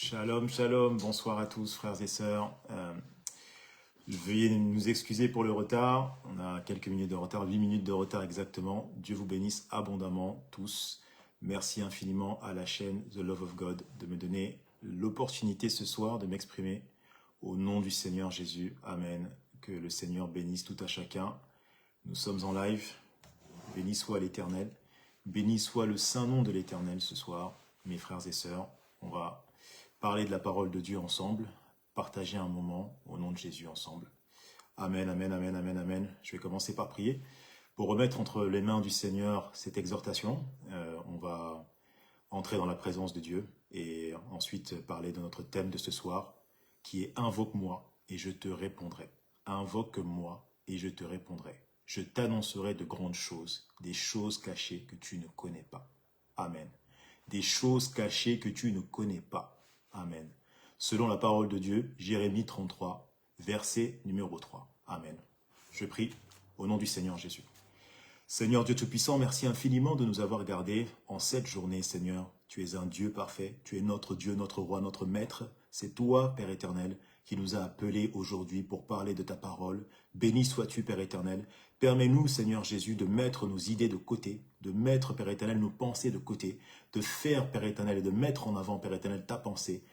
Shalom, shalom, bonsoir à tous frères et sœurs. Veuillez nous excuser pour le retard. On a quelques minutes de retard, 8 minutes de retard exactement. Dieu vous bénisse abondamment tous. Merci infiniment à la chaîne The Love of God de me donner l'opportunité ce soir de m'exprimer au nom du Seigneur Jésus. Amen. Que le Seigneur bénisse tout à chacun. Nous sommes en live. Béni soit l'Éternel. Béni soit le saint nom de l'Éternel ce soir. Mes frères et sœurs, on va parler de la parole de Dieu ensemble, partager un moment au nom de Jésus ensemble. Amen, amen, amen, amen, amen. Je vais commencer par prier. Pour remettre entre les mains du Seigneur cette exhortation, on va entrer dans la présence de Dieu et ensuite parler de notre thème de ce soir, qui est « Invoque-moi et je te répondrai ». Invoque-moi et je te répondrai. Je t'annoncerai de grandes choses, des choses cachées que tu ne connais pas. Amen. Des choses cachées que tu ne connais pas. Amen. Selon la parole de Dieu, Jérémie 33, verset numéro 3. Amen. Je prie au nom du Seigneur Jésus. Seigneur Dieu Tout-Puissant, merci infiniment de nous avoir gardés en cette journée, Seigneur. Tu es un Dieu parfait, tu es notre Dieu, notre Roi, notre Maître. C'est toi, Père éternel, qui nous a appelés aujourd'hui pour parler de ta parole. Béni sois-tu, Père éternel. Permets-nous, Seigneur Jésus, de mettre nos idées de côté, de mettre, Père éternel, nos pensées de côté, de faire, Père éternel, et de mettre en avant, Père éternel, ta pensée.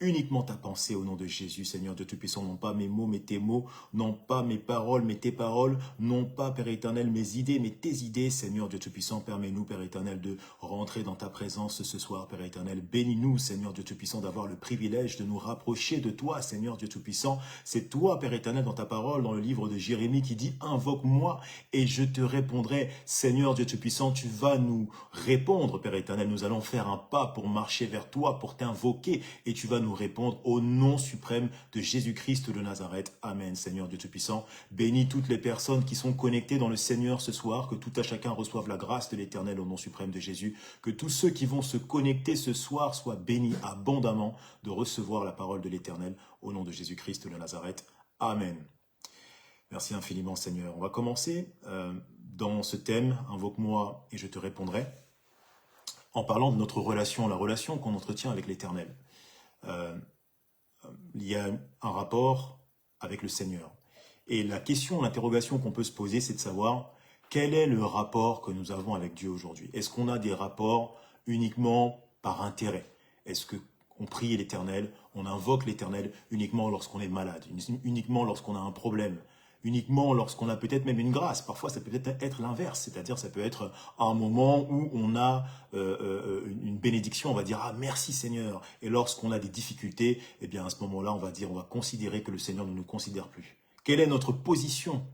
Uniquement ta pensée au nom de Jésus, Seigneur Dieu Tout-Puissant, non pas mes mots, mais tes mots, non pas mes paroles, mais tes paroles, non pas, Père éternel, mes idées, mais tes idées, Seigneur Dieu Tout-Puissant. Permets-nous, Père éternel, de rentrer dans ta présence ce soir, Père éternel. Bénis-nous, Seigneur Dieu Tout-Puissant, d'avoir le privilège de nous rapprocher de toi, Seigneur Dieu Tout-Puissant. C'est toi, Père éternel, dans ta parole, dans le livre de Jérémie, qui dit « Invoque-moi et je te répondrai ». Seigneur Dieu Tout-Puissant, tu vas nous répondre, Père éternel. Nous allons faire un pas pour marcher vers toi, pour t'invoquer, et tu vas nous répondre au nom suprême de Jésus-Christ de Nazareth. Amen, Seigneur Dieu Tout-Puissant. Bénis toutes les personnes qui sont connectées dans le Seigneur ce soir, que tout à chacun reçoive la grâce de l'Éternel au nom suprême de Jésus, que tous ceux qui vont se connecter ce soir soient bénis abondamment de recevoir la parole de l'Éternel au nom de Jésus-Christ de Nazareth. Amen. Merci infiniment, Seigneur. On va commencer dans ce thème, invoque-moi et je te répondrai, en parlant de notre relation, la relation qu'on entretient avec l'Éternel. Il y a un rapport avec le Seigneur. Et la question, l'interrogation qu'on peut se poser, c'est de savoir quel est le rapport que nous avons avec Dieu aujourd'hui. Est-ce qu'on a des rapports uniquement par intérêt? Est-ce qu'on prie l'Éternel, on invoque l'Éternel uniquement lorsqu'on est malade, uniquement lorsqu'on a un problème, uniquement lorsqu'on a peut-être même une grâce? Parfois, ça peut être l'inverse, c'est-à-dire ça peut être un moment où on a une bénédiction, on va dire « Ah, merci Seigneur ». Et lorsqu'on a des difficultés, eh bien à ce moment-là, on va considérer que le Seigneur ne nous considère plus. Quelle est notre position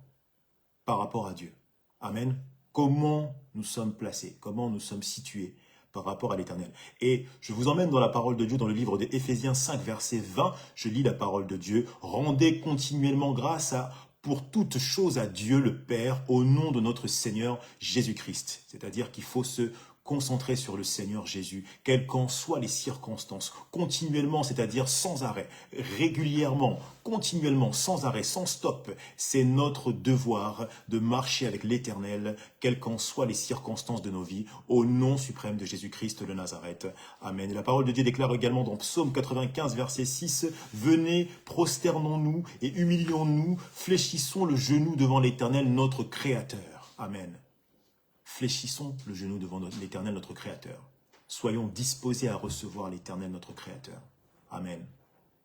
par rapport à Dieu? Amen. Comment nous sommes placés? Comment nous sommes situés par rapport à l'Éternel? Et je vous emmène dans la parole de Dieu, dans le livre d'Éphésiens 5, verset 20. Je lis la parole de Dieu. « Rendez continuellement grâce pour toutes choses à Dieu le Père, au nom de notre Seigneur Jésus-Christ. » C'est-à-dire qu'il faut se concentrer sur le Seigneur Jésus, quelles qu'en soient les circonstances, continuellement, c'est-à-dire sans arrêt, régulièrement, continuellement, sans arrêt, sans stop. C'est notre devoir de marcher avec l'Éternel, quelles qu'en soient les circonstances de nos vies, au nom suprême de Jésus-Christ de Nazareth. Amen. Et la parole de Dieu déclare également dans Psaume 95, verset 6, « Venez, prosternons-nous et humilions-nous, fléchissons le genou devant l'Éternel, notre Créateur. » Amen. Fléchissons le genou devant l'Éternel, notre Créateur. Soyons disposés à recevoir l'Éternel, notre Créateur. Amen.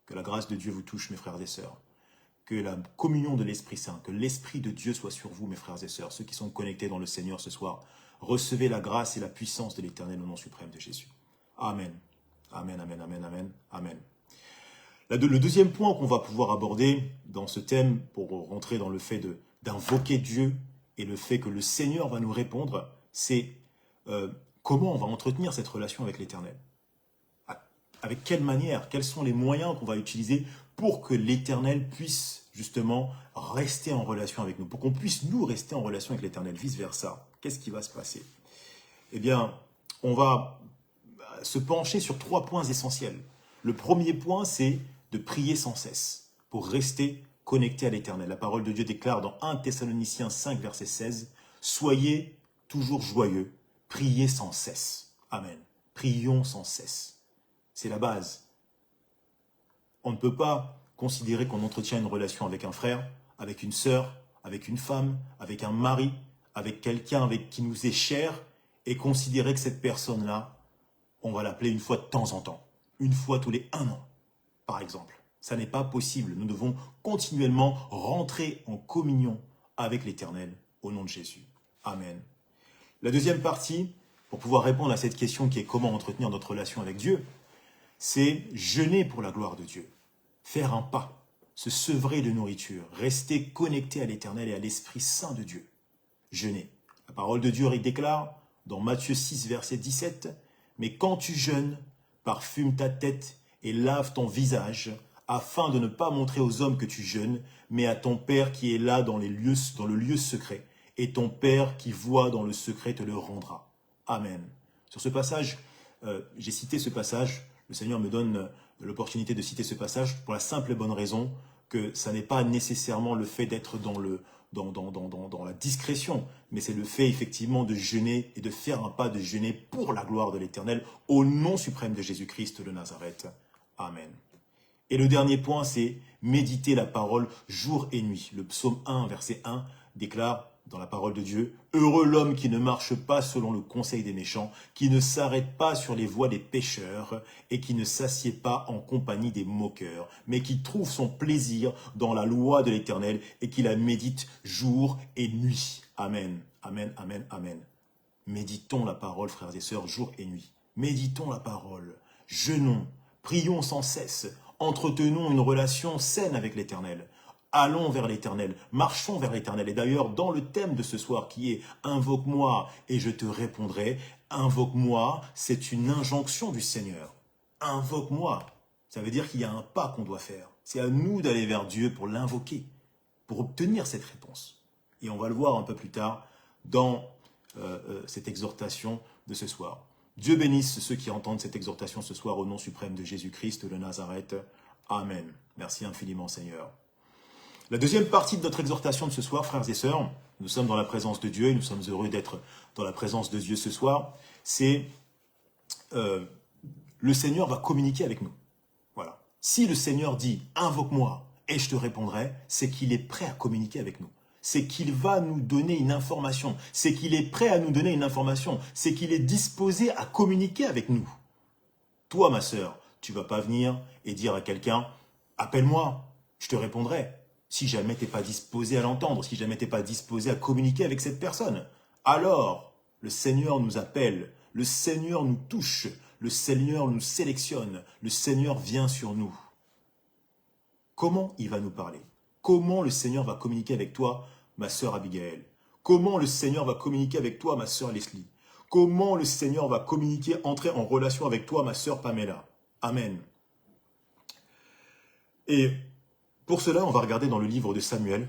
Que la grâce de Dieu vous touche, mes frères et sœurs. Que la communion de l'Esprit Saint, que l'Esprit de Dieu soit sur vous, mes frères et sœurs. Ceux qui sont connectés dans le Seigneur ce soir, recevez la grâce et la puissance de l'Éternel au nom suprême de Jésus. Amen. Amen, amen, amen, amen, amen. Le deuxième point qu'on va pouvoir aborder dans ce thème, pour rentrer dans le fait d'invoquer Dieu, et le fait que le Seigneur va nous répondre, c'est comment on va entretenir cette relation avec l'Éternel. Avec quelle manière, quels sont les moyens qu'on va utiliser pour que l'Éternel puisse justement rester en relation avec nous, pour qu'on puisse nous rester en relation avec l'Éternel, vice-versa. Qu'est-ce qui va se passer? Eh bien, on va se pencher sur 3 points essentiels. Le premier point, c'est de prier sans cesse pour rester connecté à l'Éternel. La parole de Dieu déclare dans 1 Thessaloniciens 5, verset 16, « Soyez toujours joyeux, priez sans cesse. » Amen. Prions sans cesse. C'est la base. On ne peut pas considérer qu'on entretient une relation avec un frère, avec une sœur, avec une femme, avec un mari, avec quelqu'un avec qui nous est cher, et considérer que cette personne-là, on va l'appeler une fois de temps en temps, une fois tous les 1 an, par exemple. Ça n'est pas possible. Nous devons continuellement rentrer en communion avec l'Éternel au nom de Jésus. Amen. La deuxième partie, pour pouvoir répondre à cette question qui est comment entretenir notre relation avec Dieu, c'est jeûner pour la gloire de Dieu. Faire un pas, se sevrer de nourriture, rester connecté à l'Éternel et à l'Esprit Saint de Dieu. Jeûner. La parole de Dieu déclare dans Matthieu 6, verset 17, « Mais quand tu jeûnes, parfume ta tête et lave ton visage, afin de ne pas montrer aux hommes que tu jeûnes, mais à ton Père qui est là dans le lieu secret, et ton Père qui voit dans le secret te le rendra. » Amen. Sur ce passage, j'ai cité ce passage, le Seigneur me donne l'opportunité de citer ce passage pour la simple et bonne raison que ça n'est pas nécessairement le fait d'être dans la discrétion, mais c'est le fait effectivement de jeûner et de faire un pas de jeûner pour la gloire de l'Éternel au nom suprême de Jésus-Christ de Nazareth. Amen. Et le dernier point, c'est méditer la parole jour et nuit. Le psaume 1, verset 1 déclare dans la parole de Dieu, « Heureux l'homme qui ne marche pas selon le conseil des méchants, qui ne s'arrête pas sur les voies des pécheurs et qui ne s'assied pas en compagnie des moqueurs, mais qui trouve son plaisir dans la loi de l'Éternel et qui la médite jour et nuit. » Amen, amen, amen, amen. Méditons la parole, frères et sœurs, jour et nuit. Méditons la parole, jeûnons, prions sans cesse, entretenons une relation saine avec l'Éternel. Allons vers l'Éternel, marchons vers l'Éternel. Et d'ailleurs, dans le thème de ce soir qui est « Invoque-moi et je te répondrai », invoque-moi, c'est une injonction du Seigneur. Invoque-moi, ça veut dire qu'il y a un pas qu'on doit faire. C'est à nous d'aller vers Dieu pour l'invoquer, pour obtenir cette réponse. Et on va le voir un peu plus tard dans cette exhortation de ce soir. Dieu bénisse ceux qui entendent cette exhortation ce soir au nom suprême de Jésus-Christ de Nazareth. Amen. Merci infiniment, Seigneur. La deuxième partie de notre exhortation de ce soir, frères et sœurs, nous sommes dans la présence de Dieu et nous sommes heureux d'être dans la présence de Dieu ce soir, c'est le Seigneur va communiquer avec nous. Voilà. Si le Seigneur dit « Invoque-moi et je te répondrai », c'est qu'il est prêt à communiquer avec nous. C'est qu'il va nous donner une information. C'est qu'il est prêt à nous donner une information. C'est qu'il est disposé à communiquer avec nous. Toi, ma sœur, tu ne vas pas venir et dire à quelqu'un « Appelle-moi, je te répondrai ». Si jamais tu n'es pas disposé à l'entendre, si jamais tu n'es pas disposé à communiquer avec cette personne. Alors, le Seigneur nous appelle, le Seigneur nous touche, le Seigneur nous sélectionne, le Seigneur vient sur nous. Comment il va nous parler? Comment le Seigneur va communiquer avec toi, ma sœur Abigail? Comment le Seigneur va communiquer avec toi, ma sœur Leslie? Comment le Seigneur va communiquer, entrer en relation avec toi, ma sœur Pamela? Amen. Et pour cela, on va regarder dans le livre de Samuel.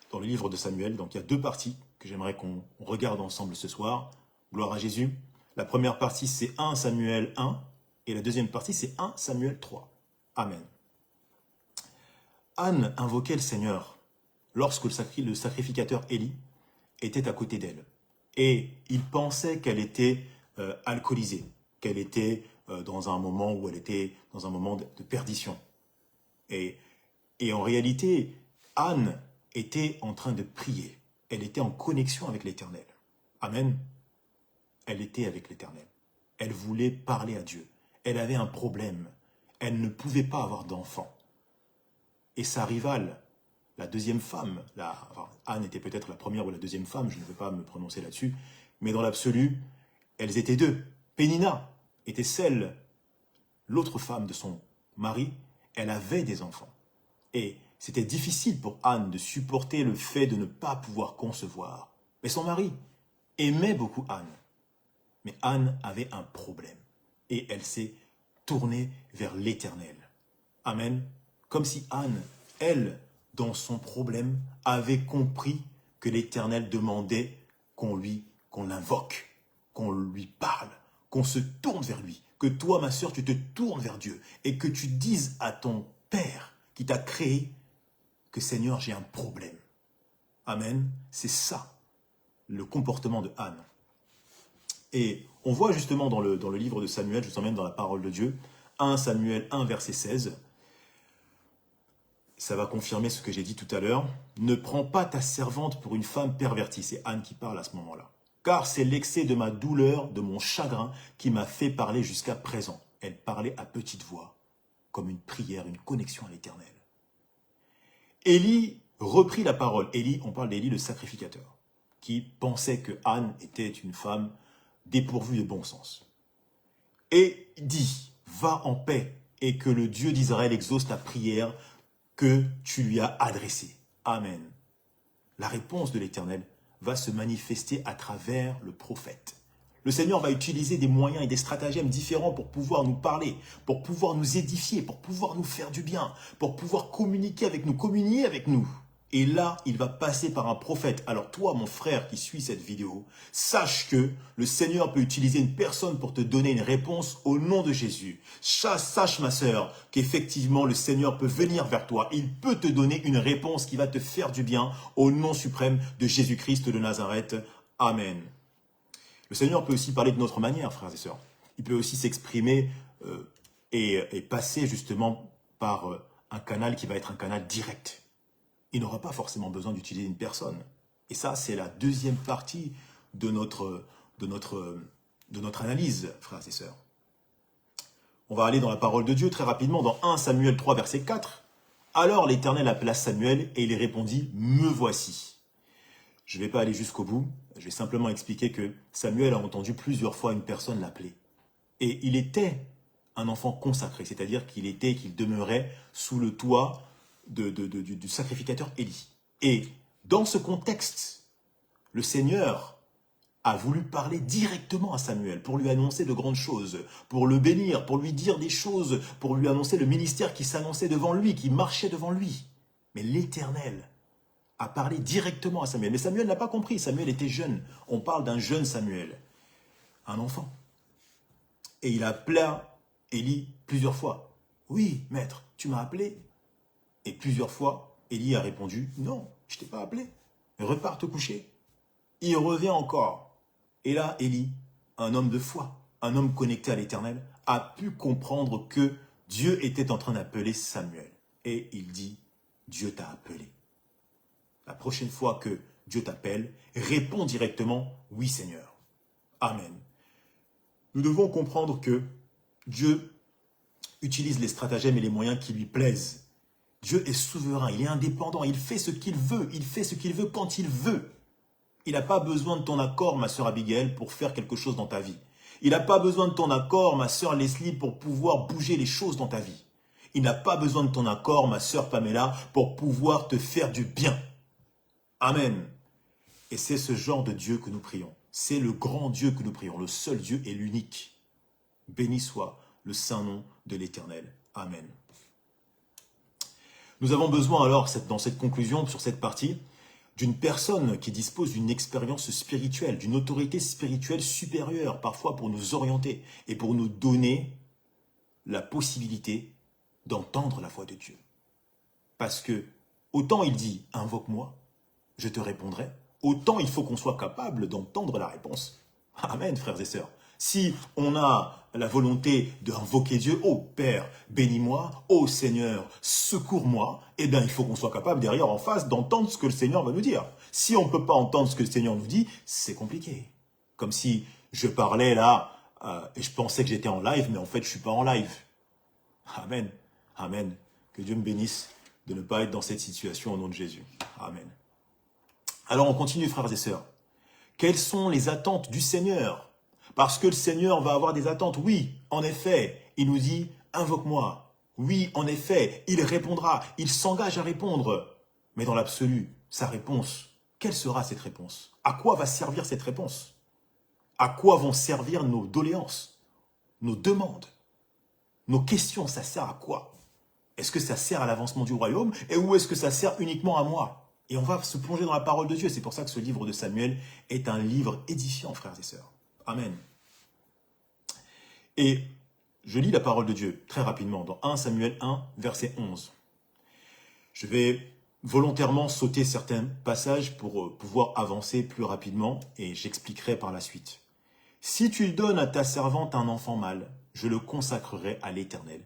Dans le livre de Samuel, donc il y a deux parties que j'aimerais qu'on regarde ensemble ce soir. Gloire à Jésus. La première partie, c'est 1 Samuel 1. Et la deuxième partie, c'est 1 Samuel 3. Amen. Anne invoquait le Seigneur lorsque le sacrificateur Élie était à côté d'elle. Et il pensait qu'elle était alcoolisée, qu'elle était dans un moment où elle était dans un moment de perdition. Et en réalité, Anne était en train de prier. Elle était en connexion avec l'Éternel. Amen. Elle était avec l'Éternel. Elle voulait parler à Dieu. Elle avait un problème. Elle ne pouvait pas avoir d'enfant. Et sa rivale, la deuxième femme, Anne était peut-être la première ou la deuxième femme, je ne veux pas me prononcer là-dessus, mais dans l'absolu, elles étaient deux. Pénina était l'autre femme de son mari, elle avait des enfants. Et c'était difficile pour Anne de supporter le fait de ne pas pouvoir concevoir. Mais son mari aimait beaucoup Anne. Mais Anne avait un problème. Et elle s'est tournée vers l'Éternel. Amen. Comme si Anne, elle, dans son problème, avait compris que l'Éternel demandait qu'on l'invoque, qu'on lui parle, qu'on se tourne vers lui. Que toi, ma sœur, tu te tournes vers Dieu et que tu dises à ton Père qui t'a créé que Seigneur, j'ai un problème. Amen. C'est ça, le comportement de Anne. Et on voit justement dans le livre de Samuel, je vous emmène dans la parole de Dieu, 1 Samuel 1, verset 16, ça va confirmer ce que j'ai dit tout à l'heure. Ne prends pas ta servante pour une femme pervertie. C'est Anne qui parle à ce moment-là. Car c'est l'excès de ma douleur, de mon chagrin, qui m'a fait parler jusqu'à présent. Elle parlait à petite voix, comme une prière, une connexion à l'Éternel. Élie reprit la parole. Élie, on parle d'Élie le sacrificateur, qui pensait que Anne était une femme dépourvue de bon sens. Et dit, va en paix, et que le Dieu d'Israël exauce ta prière que tu lui as adressée. Amen. La réponse de l'Éternel va se manifester à travers le prophète. Le Seigneur va utiliser des moyens et des stratagèmes différents pour pouvoir nous parler, pour pouvoir nous édifier, pour pouvoir nous faire du bien, pour pouvoir communiquer avec nous, communier avec nous. Et là, il va passer par un prophète. Alors toi, mon frère qui suit cette vidéo, sache que le Seigneur peut utiliser une personne pour te donner une réponse au nom de Jésus. Sache, ma sœur, qu'effectivement, le Seigneur peut venir vers toi. Il peut te donner une réponse qui va te faire du bien au nom suprême de Jésus-Christ de Nazareth. Amen. Le Seigneur peut aussi parler d'une autre manière, frères et sœurs. Il peut aussi s'exprimer et passer justement par un canal qui va être un canal direct. Il n'aura pas forcément besoin d'utiliser une personne. Et ça, c'est la deuxième partie de notre analyse, frères et sœurs. On va aller dans la parole de Dieu très rapidement, dans 1 Samuel 3, verset 4. Alors l'Éternel appela Samuel et il répondit, « Me voici ». Je ne vais pas aller jusqu'au bout, je vais simplement expliquer que Samuel a entendu plusieurs fois une personne l'appeler. Et il était un enfant consacré, c'est-à-dire qu'il demeurait sous le toit du sacrificateur Élie. Et dans ce contexte, le Seigneur a voulu parler directement à Samuel pour lui annoncer de grandes choses, pour le bénir, pour lui dire des choses, pour lui annoncer le ministère qui s'annonçait devant lui, qui marchait devant lui. Mais l'Éternel a parlé directement à Samuel. Mais Samuel n'a pas compris, Samuel était jeune. On parle d'un jeune Samuel, un enfant. Et il appela Élie plusieurs fois. « Oui, maître, tu m'as appelé ?» Et plusieurs fois, Élie a répondu, « Non, je ne t'ai pas appelé. Repars te coucher. » Il revient encore. Et là, Élie, un homme de foi, un homme connecté à l'Éternel, a pu comprendre que Dieu était en train d'appeler Samuel. Et il dit, « Dieu t'a appelé. » La prochaine fois que Dieu t'appelle, réponds directement, « Oui, Seigneur. » Amen. Nous devons comprendre que Dieu utilise les stratagèmes et les moyens qui lui plaisent. Dieu est souverain, il est indépendant, il fait ce qu'il veut quand il veut. Il n'a pas besoin de ton accord, ma sœur Abigail, pour faire quelque chose dans ta vie. Il n'a pas besoin de ton accord, ma sœur Leslie, pour pouvoir bouger les choses dans ta vie. Il n'a pas besoin de ton accord, ma sœur Pamela, pour pouvoir te faire du bien. Amen. Et c'est ce genre de Dieu que nous prions. C'est le grand Dieu que nous prions, le seul Dieu et l'unique. Béni soit le saint nom de l'Éternel. Amen. Nous avons besoin alors, dans cette conclusion, sur cette partie, d'une personne qui dispose d'une expérience spirituelle, d'une autorité spirituelle supérieure, parfois pour nous orienter et pour nous donner la possibilité d'entendre la voix de Dieu. Parce que, autant il dit « invoque-moi, je te répondrai », autant il faut qu'on soit capable d'entendre la réponse. Amen, frères et sœurs. Si on a la volonté d'invoquer Dieu, « Oh Père, bénis-moi, oh Seigneur, secours-moi », eh bien il faut qu'on soit capable derrière, en face, d'entendre ce que le Seigneur va nous dire. Si on ne peut pas entendre ce que le Seigneur nous dit, c'est compliqué. Comme si je parlais là, et je pensais que j'étais en live, mais en fait je ne suis pas en live. Amen, amen. Que Dieu me bénisse de ne pas être dans cette situation au nom de Jésus. Amen. Alors on continue, frères et sœurs. Quelles sont les attentes du Seigneur ? Parce que le Seigneur va avoir des attentes. Oui, en effet, il nous dit « invoque-moi ». Oui, en effet, il répondra, il s'engage à répondre. Mais dans l'absolu, sa réponse, quelle sera cette réponse? À quoi va servir cette réponse? À quoi vont servir nos doléances, nos demandes, nos questions? Ça sert à quoi? Est-ce que ça sert à l'avancement du royaume ou est-ce que ça sert uniquement à moi? Et on va se plonger dans la parole de Dieu. C'est pour ça que ce livre de Samuel est un livre édifiant, frères et sœurs. Amen. Et je lis la parole de Dieu très rapidement dans 1 Samuel 1, verset 11. Je vais volontairement sauter certains passages pour pouvoir avancer plus rapidement et j'expliquerai par la suite. « Si tu donnes à ta servante un enfant mâle, je le consacrerai à l'Éternel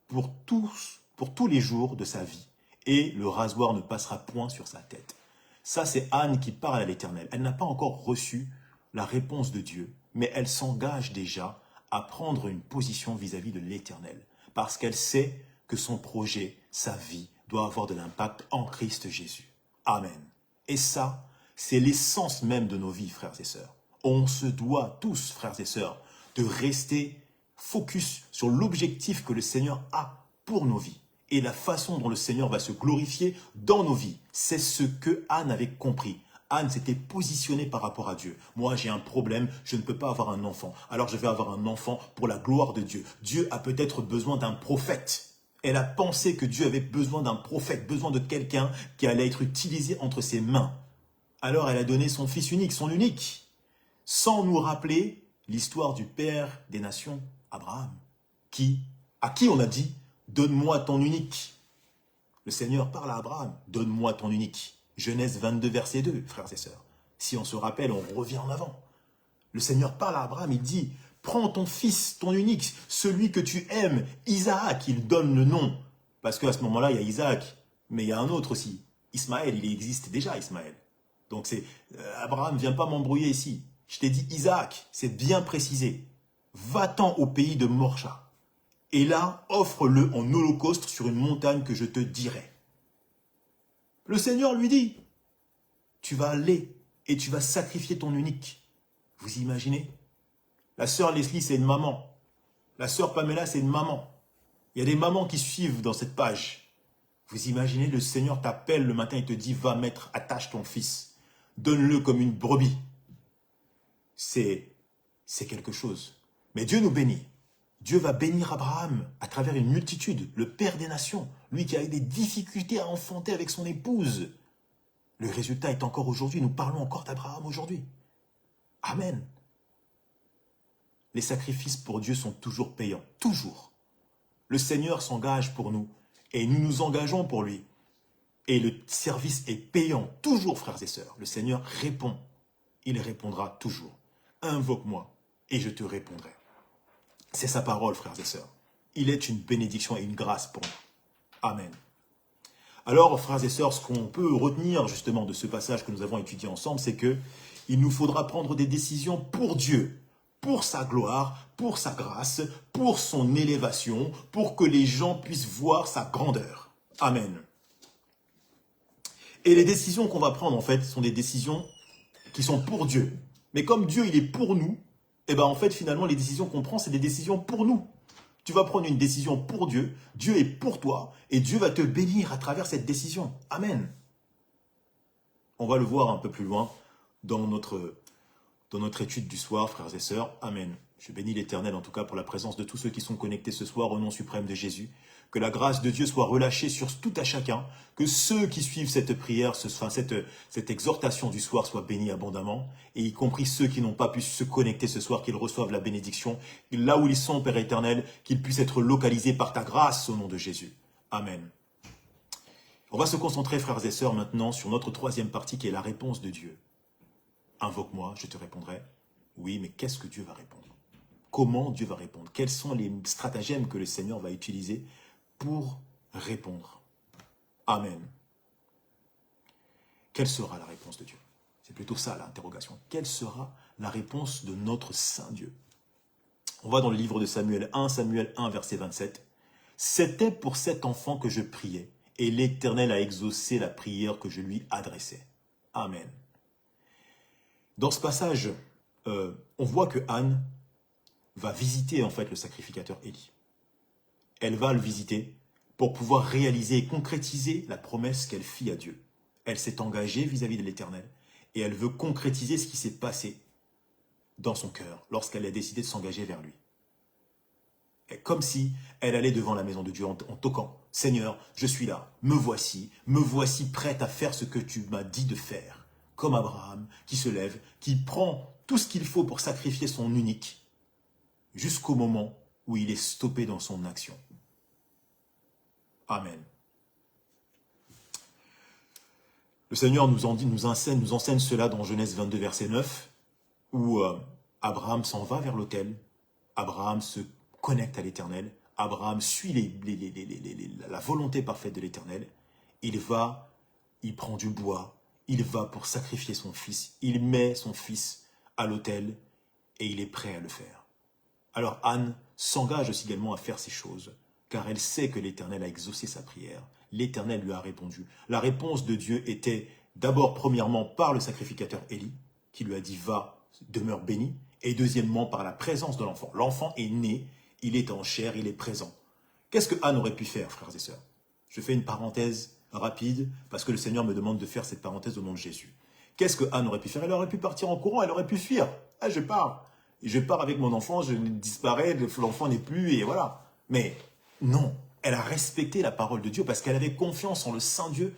pour tous les jours de sa vie, et le rasoir ne passera point sur sa tête. Ça, c'est Anne qui parle à l'Éternel. Elle n'a pas encore reçu la réponse de Dieu, mais elle s'engage déjà à prendre une position vis-à-vis de l'Éternel, parce qu'elle sait que son projet, sa vie, doit avoir de l'impact en Christ Jésus. Amen. Et ça, c'est l'essence même de nos vies, frères et sœurs. On se doit tous, frères et sœurs, de rester focus sur l'objectif que le Seigneur a pour nos vies. Et la façon dont le Seigneur va se glorifier dans nos vies. C'est ce que Anne avait compris. Anne s'était positionnée par rapport à Dieu. Moi, j'ai un problème, je ne peux pas avoir un enfant. Alors je vais avoir un enfant pour la gloire de Dieu. Dieu a peut-être besoin d'un prophète. Elle a pensé que Dieu avait besoin d'un prophète, besoin de quelqu'un qui allait être utilisé entre ses mains. Alors elle a donné son fils unique, son unique, sans nous rappeler l'histoire du père des nations, Abraham, à qui on a dit « Donne-moi ton unique ». Le Seigneur parle à Abraham, « Donne-moi ton unique ». Genèse 22, verset 2, frères et sœurs. Si on se rappelle, on revient en avant. Le Seigneur parle à Abraham, il dit « Prends ton fils, ton unique, celui que tu aimes, Isaac ». Il donne le nom, parce qu'à ce moment-là, il y a Isaac, mais il y a un autre aussi. Ismaël, il existe déjà, Ismaël. Donc c'est Abraham, viens pas m'embrouiller ici. Je t'ai dit Isaac, c'est bien précisé. Va-t'en au pays de Morcha. Et là, offre-le en holocauste sur une montagne que je te dirai. Le Seigneur lui dit, tu vas aller et tu vas sacrifier ton unique. Vous imaginez? La sœur Leslie, c'est une maman. La sœur Pamela, c'est une maman. Il y a des mamans qui suivent dans cette page. Vous imaginez, le Seigneur t'appelle le matin et te dit, va mettre, attache ton fils. Donne-le comme une brebis. C'est quelque chose. Mais Dieu nous bénit. Dieu va bénir Abraham à travers une multitude, le père des nations, lui qui a eu des difficultés à enfanter avec son épouse. Le résultat est encore aujourd'hui, nous parlons encore d'Abraham aujourd'hui. Amen. Les sacrifices pour Dieu sont toujours payants, toujours. Le Seigneur s'engage pour nous et nous nous engageons pour lui. Et le service est payant, toujours, frères et sœurs. Le Seigneur répond. Il répondra toujours. Invoque-moi et je te répondrai. C'est sa parole, frères et sœurs. Il est une bénédiction et une grâce pour nous. Amen. Alors, frères et sœurs, ce qu'on peut retenir justement de ce passage que nous avons étudié ensemble, c'est que il nous faudra prendre des décisions pour Dieu, pour sa gloire, pour sa grâce, pour son élévation, pour que les gens puissent voir sa grandeur. Amen. Et les décisions qu'on va prendre, en fait, sont des décisions qui sont pour Dieu. Mais comme Dieu, il est pour nous, et ben en fait, finalement, les décisions qu'on prend, c'est des décisions pour nous. Tu vas prendre une décision pour Dieu, Dieu est pour toi, et Dieu va te bénir à travers cette décision. Amen. On va le voir un peu plus loin dans notre étude du soir, frères et sœurs. Amen. Je bénis l'Éternel en tout cas pour la présence de tous ceux qui sont connectés ce soir au nom suprême de Jésus. Que la grâce de Dieu soit relâchée sur tout à chacun. Que ceux qui suivent cette prière, cette exhortation du soir soient bénis abondamment. Et y compris ceux qui n'ont pas pu se connecter ce soir, qu'ils reçoivent la bénédiction. Et là où ils sont, Père éternel, qu'ils puissent être localisés par ta grâce au nom de Jésus. Amen. On va se concentrer, frères et sœurs, maintenant sur notre troisième partie qui est la réponse de Dieu. Invoque-moi, je te répondrai. Oui, mais qu'est-ce que Dieu va répondre? Comment Dieu va répondre? Quels sont les stratagèmes que le Seigneur va utiliser pour répondre? Amen. Quelle sera la réponse de Dieu? C'est plutôt ça l'interrogation. Quelle sera la réponse de notre Saint Dieu? On va dans le livre de Samuel 1, verset 27. C'était pour cet enfant que je priais, et l'Éternel a exaucé la prière que je lui adressais. Amen. Dans ce passage, on voit que Anne va visiter en fait le sacrificateur Élie. Elle va le visiter pour pouvoir réaliser et concrétiser la promesse qu'elle fit à Dieu. Elle s'est engagée vis-à-vis de l'Éternel et elle veut concrétiser ce qui s'est passé dans son cœur lorsqu'elle a décidé de s'engager vers lui. Et comme si elle allait devant la maison de Dieu en toquant. « Seigneur, je suis là, me voici prête à faire ce que tu m'as dit de faire. » Comme Abraham qui se lève, qui prend tout ce qu'il faut pour sacrifier son unique jusqu'au moment où il est stoppé dans son action. Amen. Le Seigneur nous enseigne cela dans Genèse 22, verset 9, où Abraham s'en va vers l'autel, Abraham se connecte à l'Éternel, Abraham suit la volonté parfaite de l'Éternel, il prend du bois, il va pour sacrifier son fils, il met son fils à l'autel et il est prêt à le faire. Alors Anne s'engage aussi également à faire ces choses, car elle sait que l'Éternel a exaucé sa prière. L'Éternel lui a répondu. La réponse de Dieu était d'abord, premièrement, par le sacrificateur Élie, qui lui a dit « Va, demeure béni », et deuxièmement, par la présence de l'enfant. L'enfant est né, il est en chair, il est présent. Qu'est-ce que Anne aurait pu faire, frères et sœurs? Je fais une parenthèse rapide, parce que le Seigneur me demande de faire cette parenthèse au nom de Jésus. Qu'est-ce que Anne aurait pu faire? Elle aurait pu partir en courant, elle aurait pu fuir. Ah, je pars. Je pars avec mon enfant, je disparais, l'enfant n'est plus, et voilà. Mais non, elle a respecté la parole de Dieu parce qu'elle avait confiance en le Saint Dieu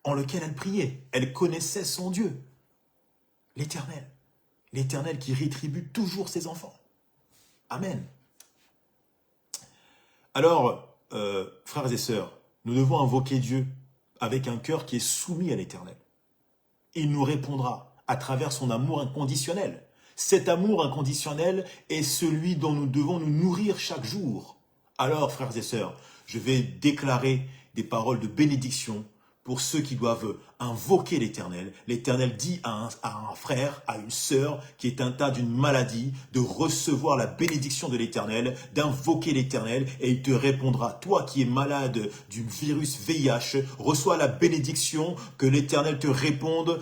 en lequel elle priait. Elle connaissait son Dieu, l'Éternel. L'Éternel qui rétribue toujours ses enfants. Amen. Alors, frères et sœurs, nous devons invoquer Dieu avec un cœur qui est soumis à l'Éternel. Il nous répondra à travers son amour inconditionnel. Cet amour inconditionnel est celui dont nous devons nous nourrir chaque jour. Alors, frères et sœurs, je vais déclarer des paroles de bénédiction pour ceux qui doivent invoquer l'Éternel. L'Éternel dit à un frère, à une sœur qui est atteint d'une maladie, de recevoir la bénédiction de l'Éternel, d'invoquer l'Éternel et il te répondra. Toi qui es malade du virus VIH, reçois la bénédiction, que l'Éternel te réponde.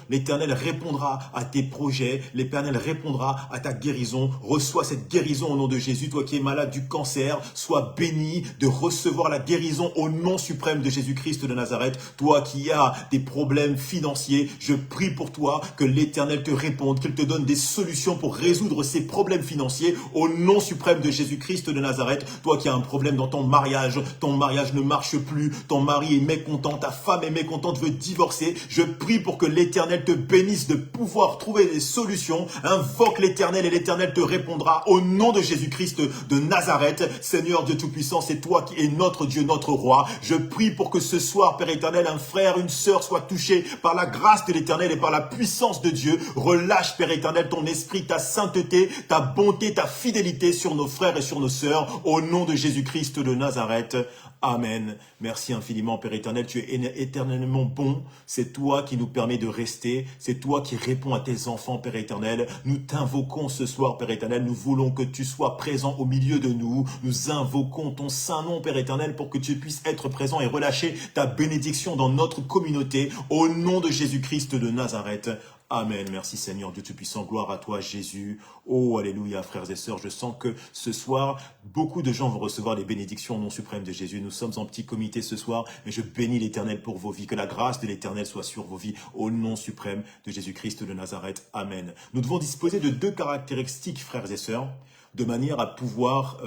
L'Éternel répondra à tes projets, l'Éternel répondra à ta guérison. Reçois cette guérison au nom de Jésus. Toi qui es malade du cancer, sois béni de recevoir la guérison au nom suprême de Jésus-Christ de Nazareth. Toi qui as des problèmes financiers, je prie pour toi que l'Éternel te réponde, qu'il te donne des solutions pour résoudre ces problèmes financiers au nom suprême de Jésus-Christ de Nazareth. Toi qui as un problème dans ton mariage ne marche plus, ton mari est mécontent, ta femme est mécontente, veut divorcer, je prie pour que l'Éternel te bénisse de pouvoir trouver des solutions. Invoque l'Éternel et l'Éternel te répondra au nom de Jésus-Christ de Nazareth. Seigneur Dieu Tout-Puissant, c'est toi qui es notre Dieu, notre roi. Je prie pour que ce soir, Père éternel, un frère, une sœur soit touché par la grâce de l'Éternel et par la puissance de Dieu. Relâche, Père éternel, ton esprit, ta sainteté, ta bonté, ta fidélité sur nos frères et sur nos sœurs, au nom de Jésus-Christ de Nazareth. Amen. Merci infiniment, Père éternel. Tu es éternellement bon. C'est toi qui nous permets de rester. C'est toi qui réponds à tes enfants, Père éternel. Nous t'invoquons ce soir, Père éternel. Nous voulons que tu sois présent au milieu de nous. Nous invoquons ton saint nom, Père éternel, pour que tu puisses être présent et relâcher ta bénédiction dans notre communauté. Au nom de Jésus-Christ de Nazareth. Amen. Merci Seigneur Dieu Tout-Puissant. Gloire à toi Jésus. Oh, alléluia, frères et sœurs. Je sens que ce soir, beaucoup de gens vont recevoir les bénédictions au nom suprême de Jésus. Nous sommes en petit comité ce soir, mais je bénis l'Éternel pour vos vies. Que la grâce de l'Éternel soit sur vos vies au nom suprême de Jésus-Christ de Nazareth. Amen. Nous devons disposer de deux caractéristiques, frères et sœurs, de manière à pouvoir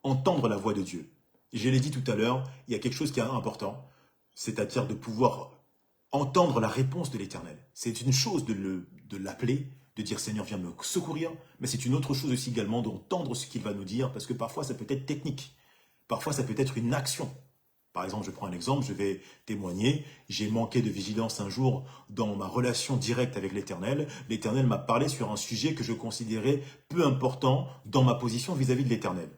entendre la voix de Dieu. Je l'ai dit tout à l'heure, il y a quelque chose qui est important, c'est-à-dire de pouvoir entendre la réponse de l'Éternel. C'est une chose de l'appeler, de dire « Seigneur, viens me secourir », mais c'est une autre chose aussi également d'entendre ce qu'il va nous dire, parce que parfois ça peut être technique, parfois ça peut être une action. Par exemple, je prends un exemple, je vais témoigner, j'ai manqué de vigilance un jour dans ma relation directe avec l'Éternel. L'Éternel m'a parlé sur un sujet que je considérais peu important dans ma position vis-à-vis de l'Éternel.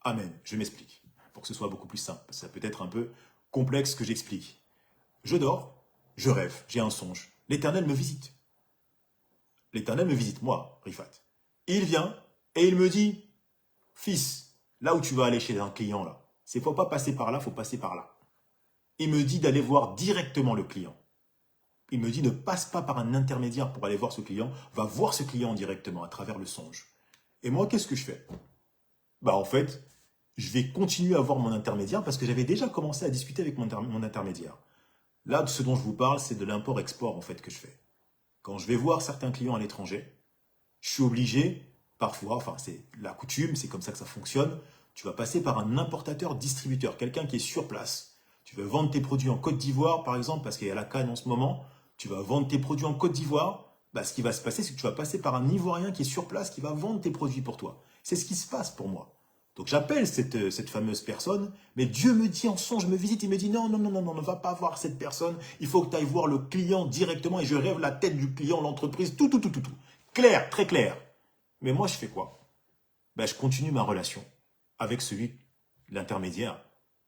Amen, je m'explique, pour que ce soit beaucoup plus simple, parce que ça peut être un peu complexe que j'explique. Je dors, je rêve, j'ai un songe. L'Éternel me visite. L'Éternel me visite, moi, Rifat. Il vient et il me dit, fils, là où tu vas aller chez un client, là, c'est faut pas passer par là, faut passer par là. Il me dit d'aller voir directement le client. Il me dit ne passe pas par un intermédiaire pour aller voir ce client, va voir ce client directement à travers le songe. Et moi, qu'est-ce que je fais? En fait, je vais continuer à voir mon intermédiaire parce que j'avais déjà commencé à discuter avec mon intermédiaire. Là, ce dont je vous parle, c'est de l'import-export en fait que je fais. Quand je vais voir certains clients à l'étranger, je suis obligé, parfois, enfin c'est la coutume, c'est comme ça que ça fonctionne, tu vas passer par un importateur-distributeur, quelqu'un qui est sur place. Tu veux vendre tes produits en Côte d'Ivoire, par exemple, parce qu'il y a la canne en ce moment, tu vas vendre tes produits en Côte d'Ivoire, ce qui va se passer, c'est que tu vas passer par un Ivoirien qui est sur place, qui va vendre tes produits pour toi. C'est ce qui se passe pour moi. Donc j'appelle cette fameuse personne, mais Dieu me dit en songe, je me visite, il me dit non, ne va pas voir cette personne, il faut que tu ailles voir le client directement et je rêve la tête du client, l'entreprise, tout. Clair, très clair. Mais moi je fais quoi? Je continue ma relation avec l'intermédiaire.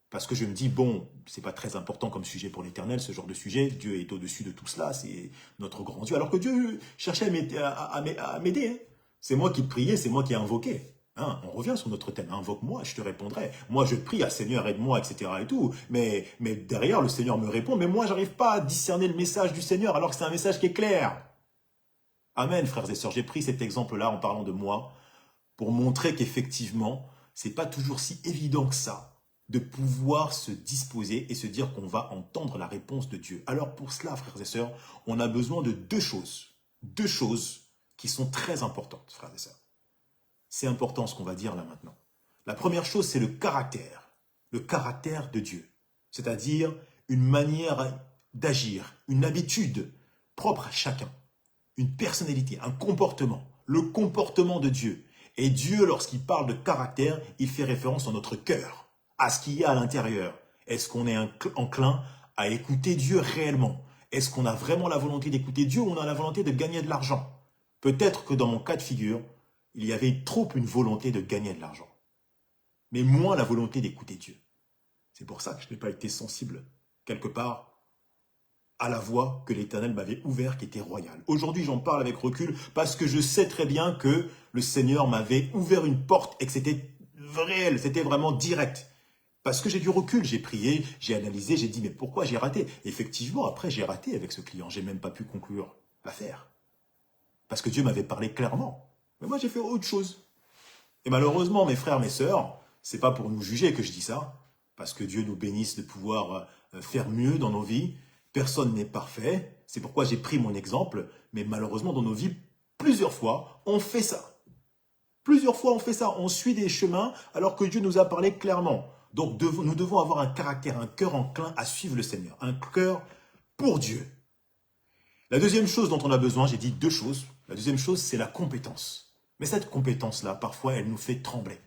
Parce que je me dis, bon, c'est pas très important comme sujet pour l'Éternel, ce genre de sujet. Dieu est au-dessus de tout cela, c'est notre grand Dieu. Alors que Dieu cherchait à m'aider. Hein. C'est moi qui priais, c'est moi qui ai invoqué. Hein, on revient sur notre thème. Invoque-moi, je te répondrai. Moi, je prie à Seigneur, aide-moi, etc. et tout. Mais derrière, le Seigneur me répond. Mais moi, j'arrive pas à discerner le message du Seigneur alors que c'est un message qui est clair. Amen, frères et sœurs. J'ai pris cet exemple-là en parlant de moi pour montrer qu'effectivement, c'est pas toujours si évident que ça de pouvoir se disposer et se dire qu'on va entendre la réponse de Dieu. Alors pour cela, frères et sœurs, on a besoin de deux choses qui sont très importantes, frères et sœurs. C'est important ce qu'on va dire là maintenant. La première chose, c'est le caractère de Dieu, c'est-à-dire une manière d'agir, une habitude propre à chacun, une personnalité, un comportement, le comportement de Dieu. Et Dieu, lorsqu'il parle de caractère, il fait référence à notre cœur, à ce qu'il y a à l'intérieur. Est-ce qu'on est enclin à écouter Dieu réellement? Est-ce qu'on a vraiment la volonté d'écouter Dieu ou on a la volonté de gagner de l'argent? Peut-être que dans mon cas de figure, il y avait trop une volonté de gagner de l'argent, mais moins la volonté d'écouter Dieu. C'est pour ça que je n'ai pas été sensible, quelque part, à la voie que l'Éternel m'avait ouverte, qui était royale. Aujourd'hui, j'en parle avec recul parce que je sais très bien que le Seigneur m'avait ouvert une porte et que c'était réel, c'était vraiment direct. Parce que j'ai du recul, j'ai prié, j'ai analysé, j'ai dit mais pourquoi j'ai raté? Effectivement, après j'ai raté avec ce client, j'ai même pas pu conclure l'affaire. Parce que Dieu m'avait parlé clairement. Mais moi j'ai fait autre chose. Et malheureusement, mes frères, mes sœurs, c'est pas pour nous juger que je dis ça, parce que Dieu nous bénisse de pouvoir faire mieux dans nos vies. Personne n'est parfait, c'est pourquoi j'ai pris mon exemple, mais malheureusement dans nos vies, plusieurs fois, on fait ça. Plusieurs fois on fait ça, on suit des chemins alors que Dieu nous a parlé clairement. Donc nous devons avoir un caractère, un cœur enclin à suivre le Seigneur, un cœur pour Dieu. La deuxième chose dont on a besoin, j'ai dit deux choses. La deuxième chose, c'est la compétence. Mais cette compétence-là, parfois, elle nous fait trembler.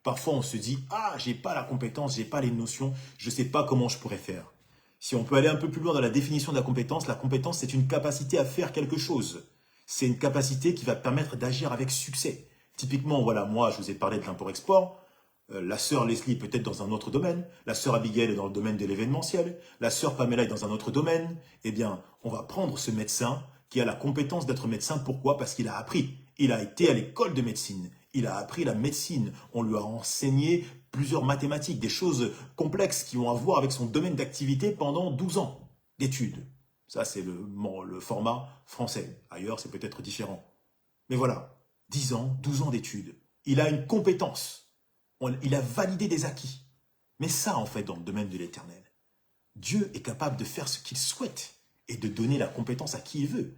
Parfois, on se dit, ah, j'ai pas la compétence, j'ai pas les notions, je sais pas comment je pourrais faire. Si on peut aller un peu plus loin dans la définition de la compétence, c'est une capacité à faire quelque chose. C'est une capacité qui va permettre d'agir avec succès. Typiquement, voilà, moi, je vous ai parlé de l'import-export. La sœur Leslie est peut-être dans un autre domaine, la sœur Abigail est dans le domaine de l'événementiel, la sœur Pamela est dans un autre domaine. Eh bien, on va prendre ce médecin qui a la compétence d'être médecin. Pourquoi? Parce qu'il a appris. Il a été à l'école de médecine. Il a appris la médecine. On lui a enseigné plusieurs mathématiques, des choses complexes qui ont à voir avec son domaine d'activité pendant 12 ans d'études. Ça, c'est le format français. Ailleurs, c'est peut-être différent. Mais voilà, 10 ans, 12 ans d'études. Il a une compétence. Il a validé des acquis. Mais ça, en fait, dans le domaine de l'Éternel, Dieu est capable de faire ce qu'il souhaite et de donner la compétence à qui il veut.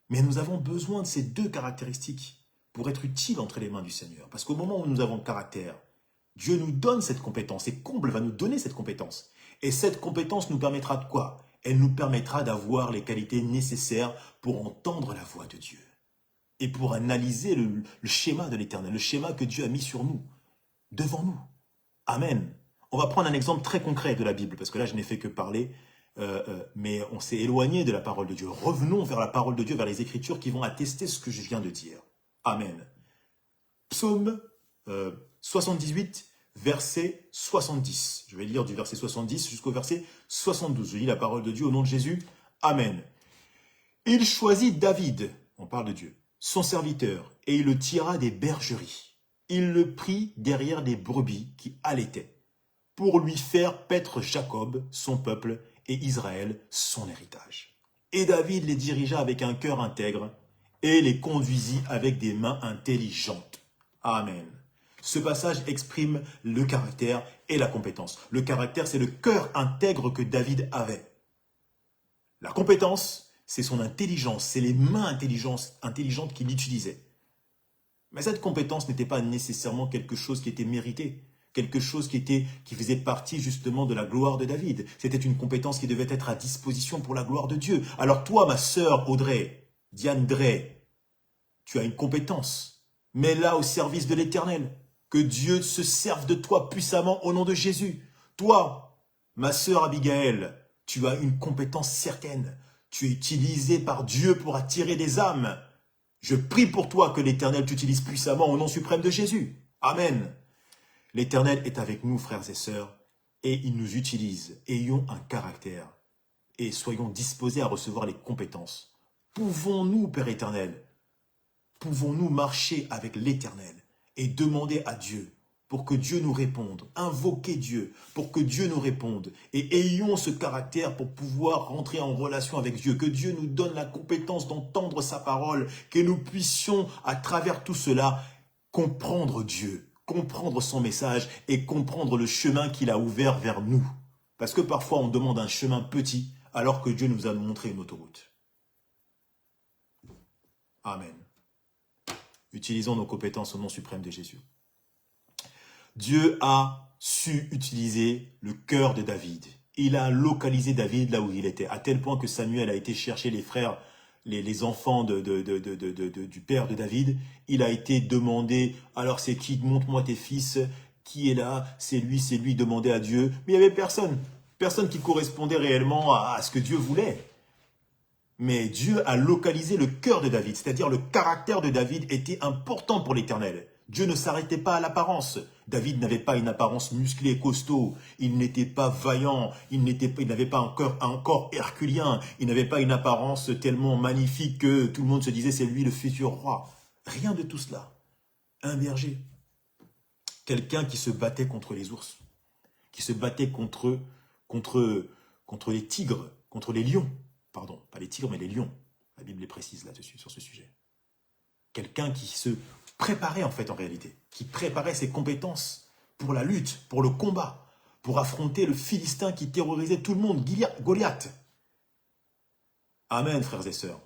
Mais nous avons besoin de ces deux caractéristiques pour être utiles entre les mains du Seigneur. Parce qu'au moment où nous avons le caractère, Dieu nous donne cette compétence et Comble va nous donner cette compétence. Et cette compétence nous permettra de quoi? Elle nous permettra d'avoir les qualités nécessaires pour entendre la voix de Dieu et pour analyser le schéma de l'Éternel, le schéma que Dieu a mis sur nous, devant nous. Amen. On va prendre un exemple très concret de la Bible, parce que là, je n'ai fait que parler, mais on s'est éloigné de la parole de Dieu. Revenons vers la parole de Dieu, vers les Écritures qui vont attester ce que je viens de dire. Amen. Psaume 78, verset 70. Je vais lire du verset 70 jusqu'au verset 72. Je lis la parole de Dieu au nom de Jésus. Amen. Il choisit David, on parle de Dieu, son serviteur, et il le tira des bergeries. Il le prit derrière des brebis qui allaitaient, pour lui faire paître Jacob, son peuple, et Israël, son héritage. Et David les dirigea avec un cœur intègre, et les conduisit avec des mains intelligentes. Amen. Ce passage exprime le caractère et la compétence. Le caractère, c'est le cœur intègre que David avait. La compétence, c'est son intelligence, c'est les mains intelligentes qu'il utilisait. Mais cette compétence n'était pas nécessairement quelque chose qui était mérité, quelque chose qui faisait partie justement de la gloire de David. C'était une compétence qui devait être à disposition pour la gloire de Dieu. Alors toi, ma sœur Audrey, Diane Drey, tu as une compétence, mets-la au service de l'Éternel. Que Dieu se serve de toi puissamment au nom de Jésus. Toi, ma sœur Abigail, tu as une compétence certaine. Tu es utilisée par Dieu pour attirer des âmes. Je prie pour toi que l'Éternel t'utilise puissamment au nom suprême de Jésus. Amen. L'Éternel est avec nous, frères et sœurs. et il nous utilise. Ayons un caractère et soyons disposés à recevoir les compétences. Pouvons-nous, Père éternel, pouvons-nous marcher avec l'Éternel et demander à Dieu pour que Dieu nous réponde, invoquer Dieu pour que Dieu nous réponde et ayons ce caractère pour pouvoir rentrer en relation avec Dieu, que Dieu nous donne la compétence d'entendre sa parole, que nous puissions à travers tout cela comprendre Dieu, comprendre son message et comprendre le chemin qu'il a ouvert vers nous. Parce que parfois on demande un chemin petit alors que Dieu nous a montré une autoroute. Amen. Utilisons nos compétences au nom suprême de Jésus. Dieu a su utiliser le cœur de David. Il a localisé David là où il était, à tel point que Samuel a été chercher les frères, les enfants du père de David. Il a été demandé, alors c'est qui? Montre-moi tes fils. Qui est là? C'est lui, demandez à Dieu. Mais il n'y avait personne. Personne qui correspondait réellement à ce que Dieu voulait. Mais Dieu a localisé le cœur de David, c'est-à-dire le caractère de David était important pour l'Éternel. Dieu ne s'arrêtait pas à l'apparence. David n'avait pas une apparence musclée et costaud. Il n'était pas vaillant. Il n'avait pas un corps herculien. Il n'avait pas une apparence tellement magnifique que tout le monde se disait c'est lui le futur roi. Rien de tout cela. Un berger. Quelqu'un qui se battait contre les ours. Qui se battait contre les tigres, contre les lions. Pardon, pas les tigres, mais les lions. La Bible est précise là-dessus, sur ce sujet. Quelqu'un qui se préparait en fait en réalité, qui préparait ses compétences pour la lutte, pour le combat, pour affronter le Philistin qui terrorisait tout le monde, Goliath. Amen, frères et sœurs.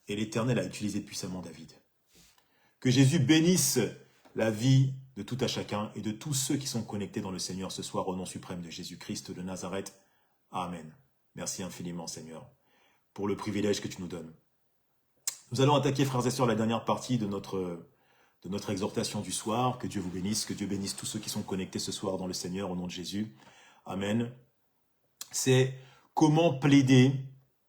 Et l'Éternel a utilisé puissamment David. Que Jésus bénisse la vie de tout à chacun et de tous ceux qui sont connectés dans le Seigneur ce soir au nom suprême de Jésus-Christ de Nazareth. Amen. Merci infiniment, Seigneur, pour le privilège que tu nous donnes. Nous allons attaquer, frères et sœurs, la dernière partie de notre exhortation du soir. Que Dieu vous bénisse, que Dieu bénisse tous ceux qui sont connectés ce soir dans le Seigneur, au nom de Jésus. Amen. C'est comment plaider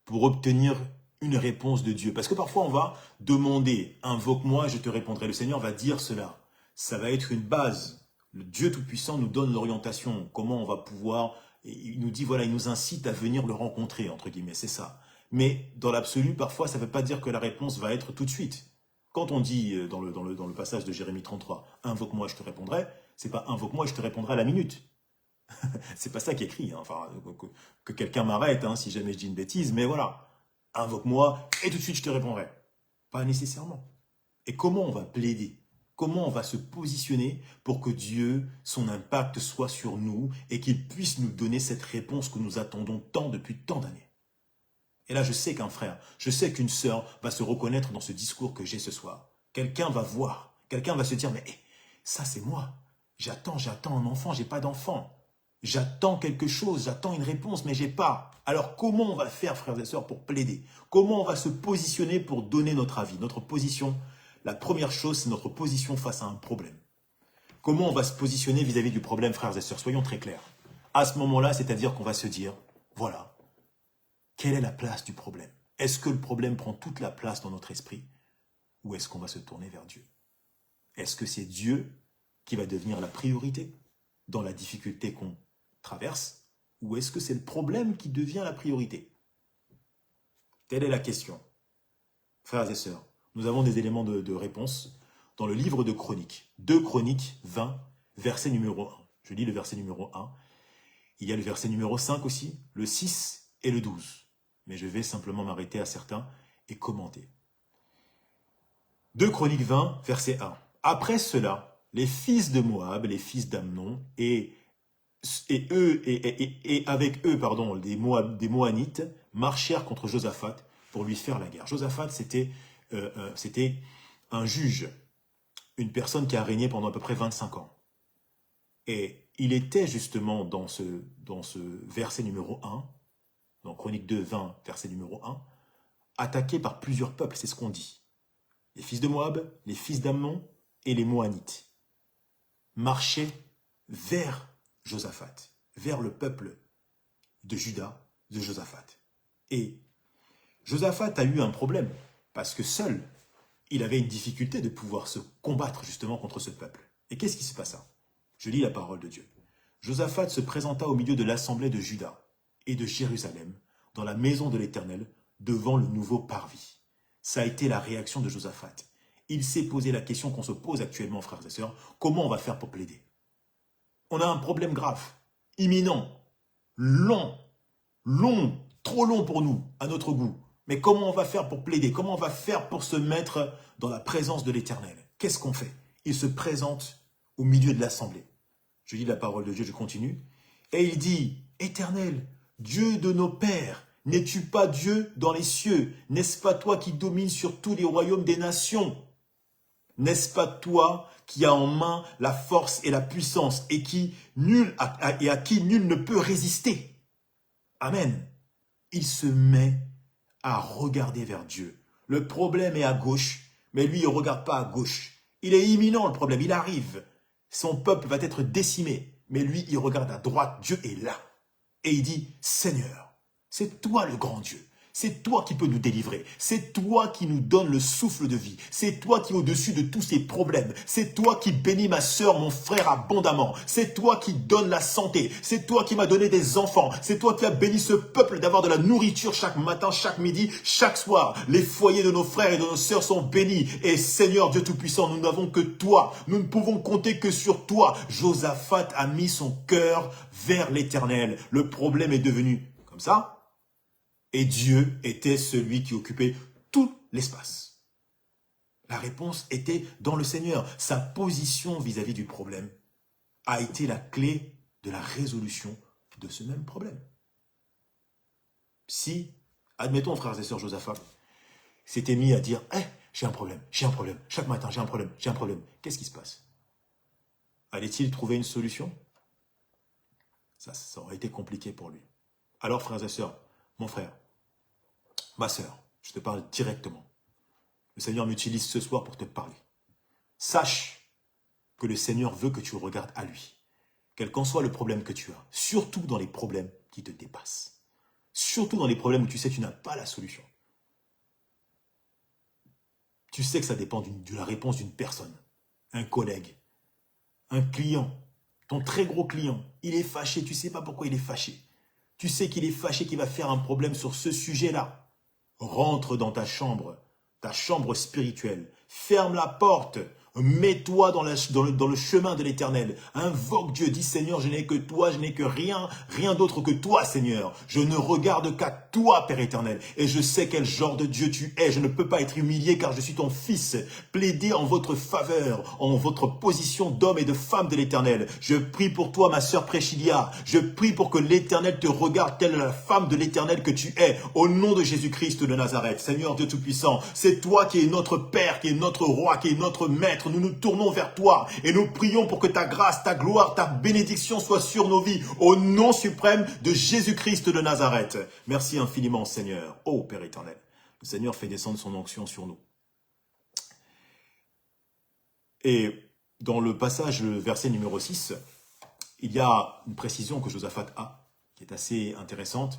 pour obtenir une réponse de Dieu. Parce que parfois, on va demander, invoque-moi, je te répondrai. Le Seigneur va dire cela. Ça va être une base. Le Dieu Tout-Puissant nous donne l'orientation. Comment on va pouvoir... Et il nous dit, voilà, il nous incite à venir le rencontrer, entre guillemets, c'est ça. Mais dans l'absolu, parfois, ça ne veut pas dire que la réponse va être tout de suite. Quand on dit dans le passage de Jérémie 33, invoque-moi, je te répondrai, c'est pas invoque-moi, je te répondrai à la minute. C'est pas ça qui est écrit, hein. Enfin, que quelqu'un m'arrête, hein, si jamais je dis une bêtise, mais voilà. Invoque-moi et tout de suite je te répondrai. Pas nécessairement. Et comment on va plaider ? Comment on va se positionner pour que Dieu, son impact soit sur nous et qu'il puisse nous donner cette réponse que nous attendons tant depuis tant d'années. Et là, je sais qu'un frère, je sais qu'une sœur va se reconnaître dans ce discours que j'ai ce soir. Quelqu'un va voir, quelqu'un va se dire, mais ça c'est moi. J'attends un enfant, j'ai pas d'enfant. J'attends quelque chose, j'attends une réponse, mais j'ai pas. Alors comment on va faire, frères et sœurs, pour plaider? Comment on va se positionner pour donner notre avis, notre position? La première chose, c'est notre position face à un problème. Comment on va se positionner vis-à-vis du problème, frères et sœurs? Soyons très clairs. À ce moment-là, c'est-à-dire qu'on va se dire, voilà, quelle est la place du problème? Est-ce que le problème prend toute la place dans notre esprit? Ou est-ce qu'on va se tourner vers Dieu? Est-ce que c'est Dieu qui va devenir la priorité dans la difficulté qu'on traverse? Ou est-ce que c'est le problème qui devient la priorité? Telle est la question. Frères et sœurs, nous avons des éléments de réponse dans le livre de Chroniques. 2 Chroniques 20, verset numéro 1. Je lis le verset numéro 1. Il y a le verset numéro 5 aussi, le 6 et le 12. Mais je vais simplement m'arrêter à certains et commenter. 2 Chroniques 20, verset 1. Après cela, les fils de Moab, les fils d'Amnon, et avec eux, des Moanites, marchèrent contre Josaphat pour lui faire la guerre. Josaphat, c'était un juge, une personne qui a régné pendant à peu près 25 ans. Et il était justement dans ce verset numéro 1, dans Chronique 2, 20, verset numéro 1, attaqué par plusieurs peuples, c'est ce qu'on dit. Les fils de Moab, les fils d'Ammon et les Moanites marchaient vers Josaphat, vers le peuple de Juda, de Josaphat. Et Josaphat a eu un problème, parce que seul, il avait une difficulté de pouvoir se combattre justement contre ce peuple. Et qu'est-ce qui se passa? Je lis la parole de Dieu. Josaphat se présenta au milieu de l'assemblée de Juda et de Jérusalem, dans la maison de l'Éternel, devant le nouveau parvis. Ça a été la réaction de Josaphat. Il s'est posé la question qu'on se pose actuellement, frères et sœurs, comment on va faire pour plaider? On a un problème grave, imminent, long, trop long pour nous, à notre goût. Mais comment on va faire pour plaider? Comment on va faire pour se mettre dans la présence de l'Éternel? Qu'est-ce qu'on fait? Il se présente au milieu de l'assemblée. Je lis la parole de Dieu, je continue. Et il dit, Éternel, Dieu de nos pères, n'es-tu pas Dieu dans les cieux? N'est-ce pas toi qui domines sur tous les royaumes des nations? N'est-ce pas toi qui as en main la force et la puissance et à qui nul ne peut résister? Amen. Il se met à regarder vers Dieu. Le problème est à gauche, mais lui, il ne regarde pas à gauche. Il est imminent, le problème, il arrive. Son peuple va être décimé, mais lui, il regarde à droite. Dieu est là. Et il dit, Seigneur, c'est toi le grand Dieu. C'est toi qui peux nous délivrer. C'est toi qui nous donne le souffle de vie. C'est toi qui es au-dessus de tous ces problèmes. C'est toi qui bénis ma sœur, mon frère abondamment. C'est toi qui donne la santé. C'est toi qui m'as donné des enfants. C'est toi qui as béni ce peuple d'avoir de la nourriture chaque matin, chaque midi, chaque soir. Les foyers de nos frères et de nos sœurs sont bénis. Et Seigneur Dieu Tout-Puissant, nous n'avons que toi. Nous ne pouvons compter que sur toi. Josaphat a mis son cœur vers l'Éternel. Le problème est devenu comme ça. Et Dieu était celui qui occupait tout l'espace. La réponse était dans le Seigneur. Sa position vis-à-vis du problème a été la clé de la résolution de ce même problème. Si, admettons, frères et sœurs, Josaphat s'était mis à dire « j'ai un problème, chaque matin j'ai un problème, qu'est-ce qui se passe ?» Allait-il trouver une solution? Ça aurait été compliqué pour lui. Alors, frères et sœurs, mon frère, ma sœur, je te parle directement. Le Seigneur m'utilise ce soir pour te parler. Sache que le Seigneur veut que tu regardes à lui. Quel qu'en soit le problème que tu as, surtout dans les problèmes qui te dépassent. Surtout dans les problèmes où tu sais que tu n'as pas la solution. Tu sais que ça dépend de la réponse d'une personne, un collègue, un client, ton très gros client. Il est fâché, tu ne sais pas pourquoi il est fâché. Tu sais qu'il est fâché, qu'il va faire un problème sur ce sujet-là. Rentre dans ta chambre spirituelle. Ferme la porte. Mets-toi dans le chemin de l'Éternel. Invoque Dieu. Dis Seigneur, je n'ai que toi, je n'ai que rien d'autre que toi, Seigneur. Je ne regarde qu'à toi, Père éternel. Et je sais quel genre de Dieu tu es. Je ne peux pas être humilié car je suis ton fils. Plaidez en votre faveur, en votre position d'homme et de femme de l'Éternel. Je prie pour toi, ma sœur Préchilia. Je prie pour que l'Éternel te regarde telle la femme de l'Éternel que tu es. Au nom de Jésus-Christ de Nazareth. Seigneur Dieu Tout-Puissant, c'est toi qui es notre Père, qui est notre Roi, qui est notre Maître. Nous nous tournons vers toi et nous prions pour que ta grâce, ta gloire, ta bénédiction soit sur nos vies. Au nom suprême de Jésus-Christ de Nazareth. Merci infiniment, Seigneur. Ô Père éternel, le Seigneur fait descendre son onction sur nous. Et dans le passage, le verset numéro 6, il y a une précision que Josaphat a, qui est assez intéressante.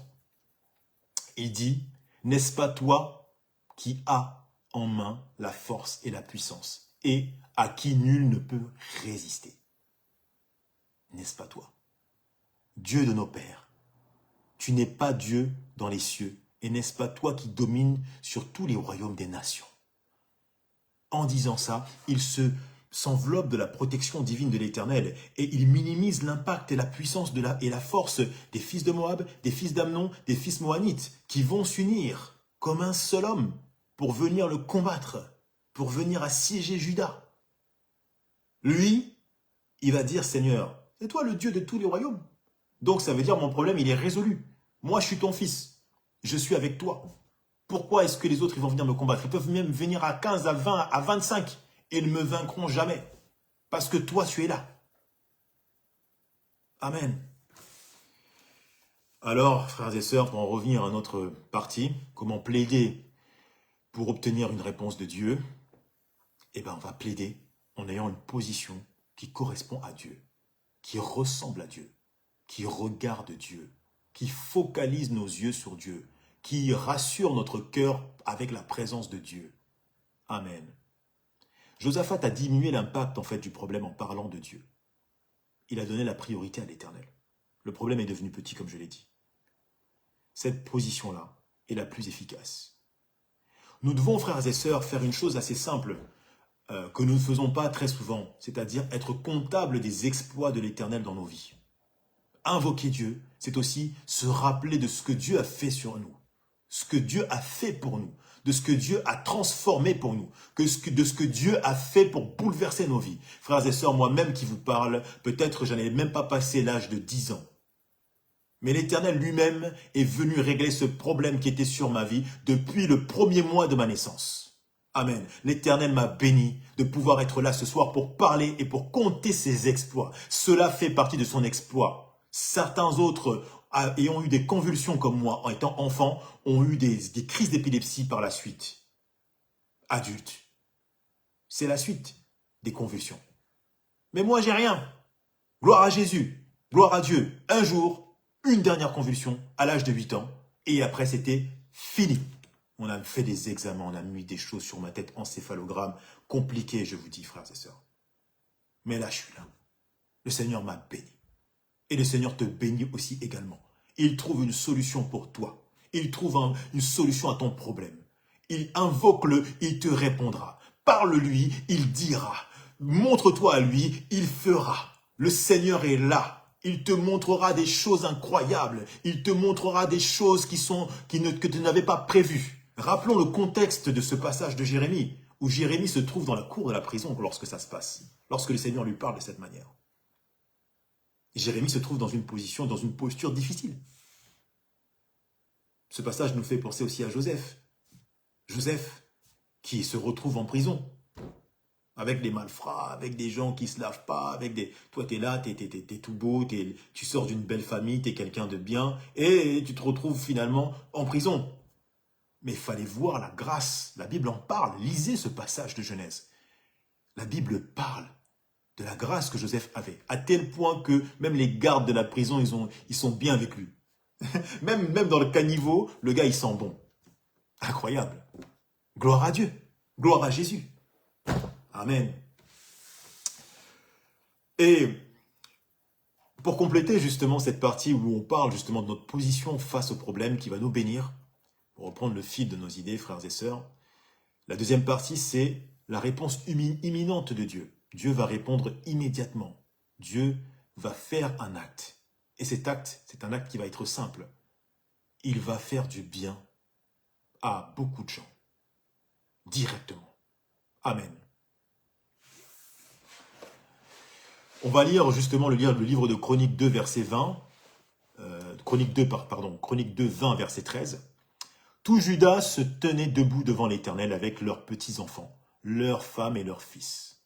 Il dit, n'est-ce pas toi qui as en main la force et la puissance et à qui nul ne peut résister? N'est-ce pas toi? Dieu de nos pères, tu n'es pas Dieu dans les cieux, et n'est-ce pas toi qui domines sur tous les royaumes des nations? En disant ça, il s'enveloppe de la protection divine de l'Éternel et il minimise l'impact et la puissance et la force des fils de Moab, des fils d'Amnon, des fils moanites qui vont s'unir comme un seul homme pour venir le combattre, pour venir assiéger Juda. Lui, il va dire, Seigneur, c'est toi le Dieu de tous les royaumes. Donc ça veut dire mon problème, il est résolu. Moi, je suis ton fils. Je suis avec toi. Pourquoi est-ce que les autres ils vont venir me combattre? Ils peuvent même venir à 15, à 20, à 25. Et ils ne me vaincront jamais. Parce que toi, tu es là. Amen. Alors, frères et sœurs, pour en revenir à notre partie, comment plaider pour obtenir une réponse de Dieu? Eh bien, on va plaider en ayant une position qui correspond à Dieu, qui ressemble à Dieu, qui regarde Dieu, qui focalise nos yeux sur Dieu, qui rassure notre cœur avec la présence de Dieu. Amen. Josaphat a diminué l'impact en fait du problème en parlant de Dieu. il a donné la priorité à l'Éternel. Le problème est devenu petit, comme je l'ai dit. Cette position-là est la plus efficace. Nous devons, frères et sœurs, faire une chose assez simple que nous ne faisons pas très souvent, c'est-à-dire être comptable des exploits de l'Éternel dans nos vies. Invoquer Dieu, c'est aussi se rappeler de ce que Dieu a fait sur nous, ce que Dieu a fait pour nous, de ce que Dieu a transformé pour nous, de ce que Dieu a fait pour bouleverser nos vies. Frères et sœurs, moi-même qui vous parle, peut-être je n'avais même pas passé l'âge de 10 ans. Mais l'Éternel lui-même est venu régler ce problème qui était sur ma vie depuis le premier mois de ma naissance. Amen. L'Éternel m'a béni de pouvoir être là ce soir pour parler et pour compter ses exploits. Cela fait partie de son exploit. Certains autres, ayant eu des convulsions comme moi en étant enfants, ont eu des crises d'épilepsie par la suite. Adultes. C'est la suite des convulsions. Mais moi, j'ai rien. Gloire à Jésus. Gloire à Dieu. Un jour, une dernière convulsion à l'âge de 8 ans. Et après, c'était fini. On a fait des examens, on a mis des choses sur ma tête, encéphalogramme, compliqué, je vous dis, frères et sœurs. Mais là, je suis là. Le Seigneur m'a béni. Et le Seigneur te bénit aussi également. Il trouve une solution pour toi. Il trouve une solution à ton problème. Il invoque-le, il te répondra. Parle-lui, il dira. Montre-toi à lui, il fera. Le Seigneur est là. Il te montrera des choses incroyables. Il te montrera des choses que tu n'avais pas prévues. Rappelons le contexte de ce passage de Jérémie, où Jérémie se trouve dans la cour de la prison lorsque ça se passe, lorsque le Seigneur lui parle de cette manière. Jérémie se trouve dans une posture difficile. Ce passage nous fait penser aussi à Joseph. Joseph, qui se retrouve en prison, avec des malfrats, avec des gens qui ne se lavent pas, toi tu es là, tu es tout beau, tu sors d'une belle famille, tu es quelqu'un de bien, et tu te retrouves finalement en prison. Mais il fallait voir la grâce. La Bible en parle. Lisez ce passage de Genèse. La Bible parle de la grâce que Joseph avait, à tel point que même les gardes de la prison, ils sont bien avec lui. même dans le caniveau, le gars, il sent bon. Incroyable. Gloire à Dieu. Gloire à Jésus. Amen. Et pour compléter justement cette partie où on parle justement de notre position face au problème qui va nous bénir, pour reprendre le fil de nos idées, frères et sœurs, la deuxième partie, c'est la réponse imminente de Dieu. Dieu va répondre immédiatement. Dieu va faire un acte. Et cet acte, c'est un acte qui va être simple. Il va faire du bien à beaucoup de gens. Directement. Amen. On va lire justement le livre de Chroniques 2, verset 20. Chroniques 2, 20, verset 13. Tout Juda se tenait debout devant l'Éternel avec leurs petits-enfants, leurs femmes et leurs fils.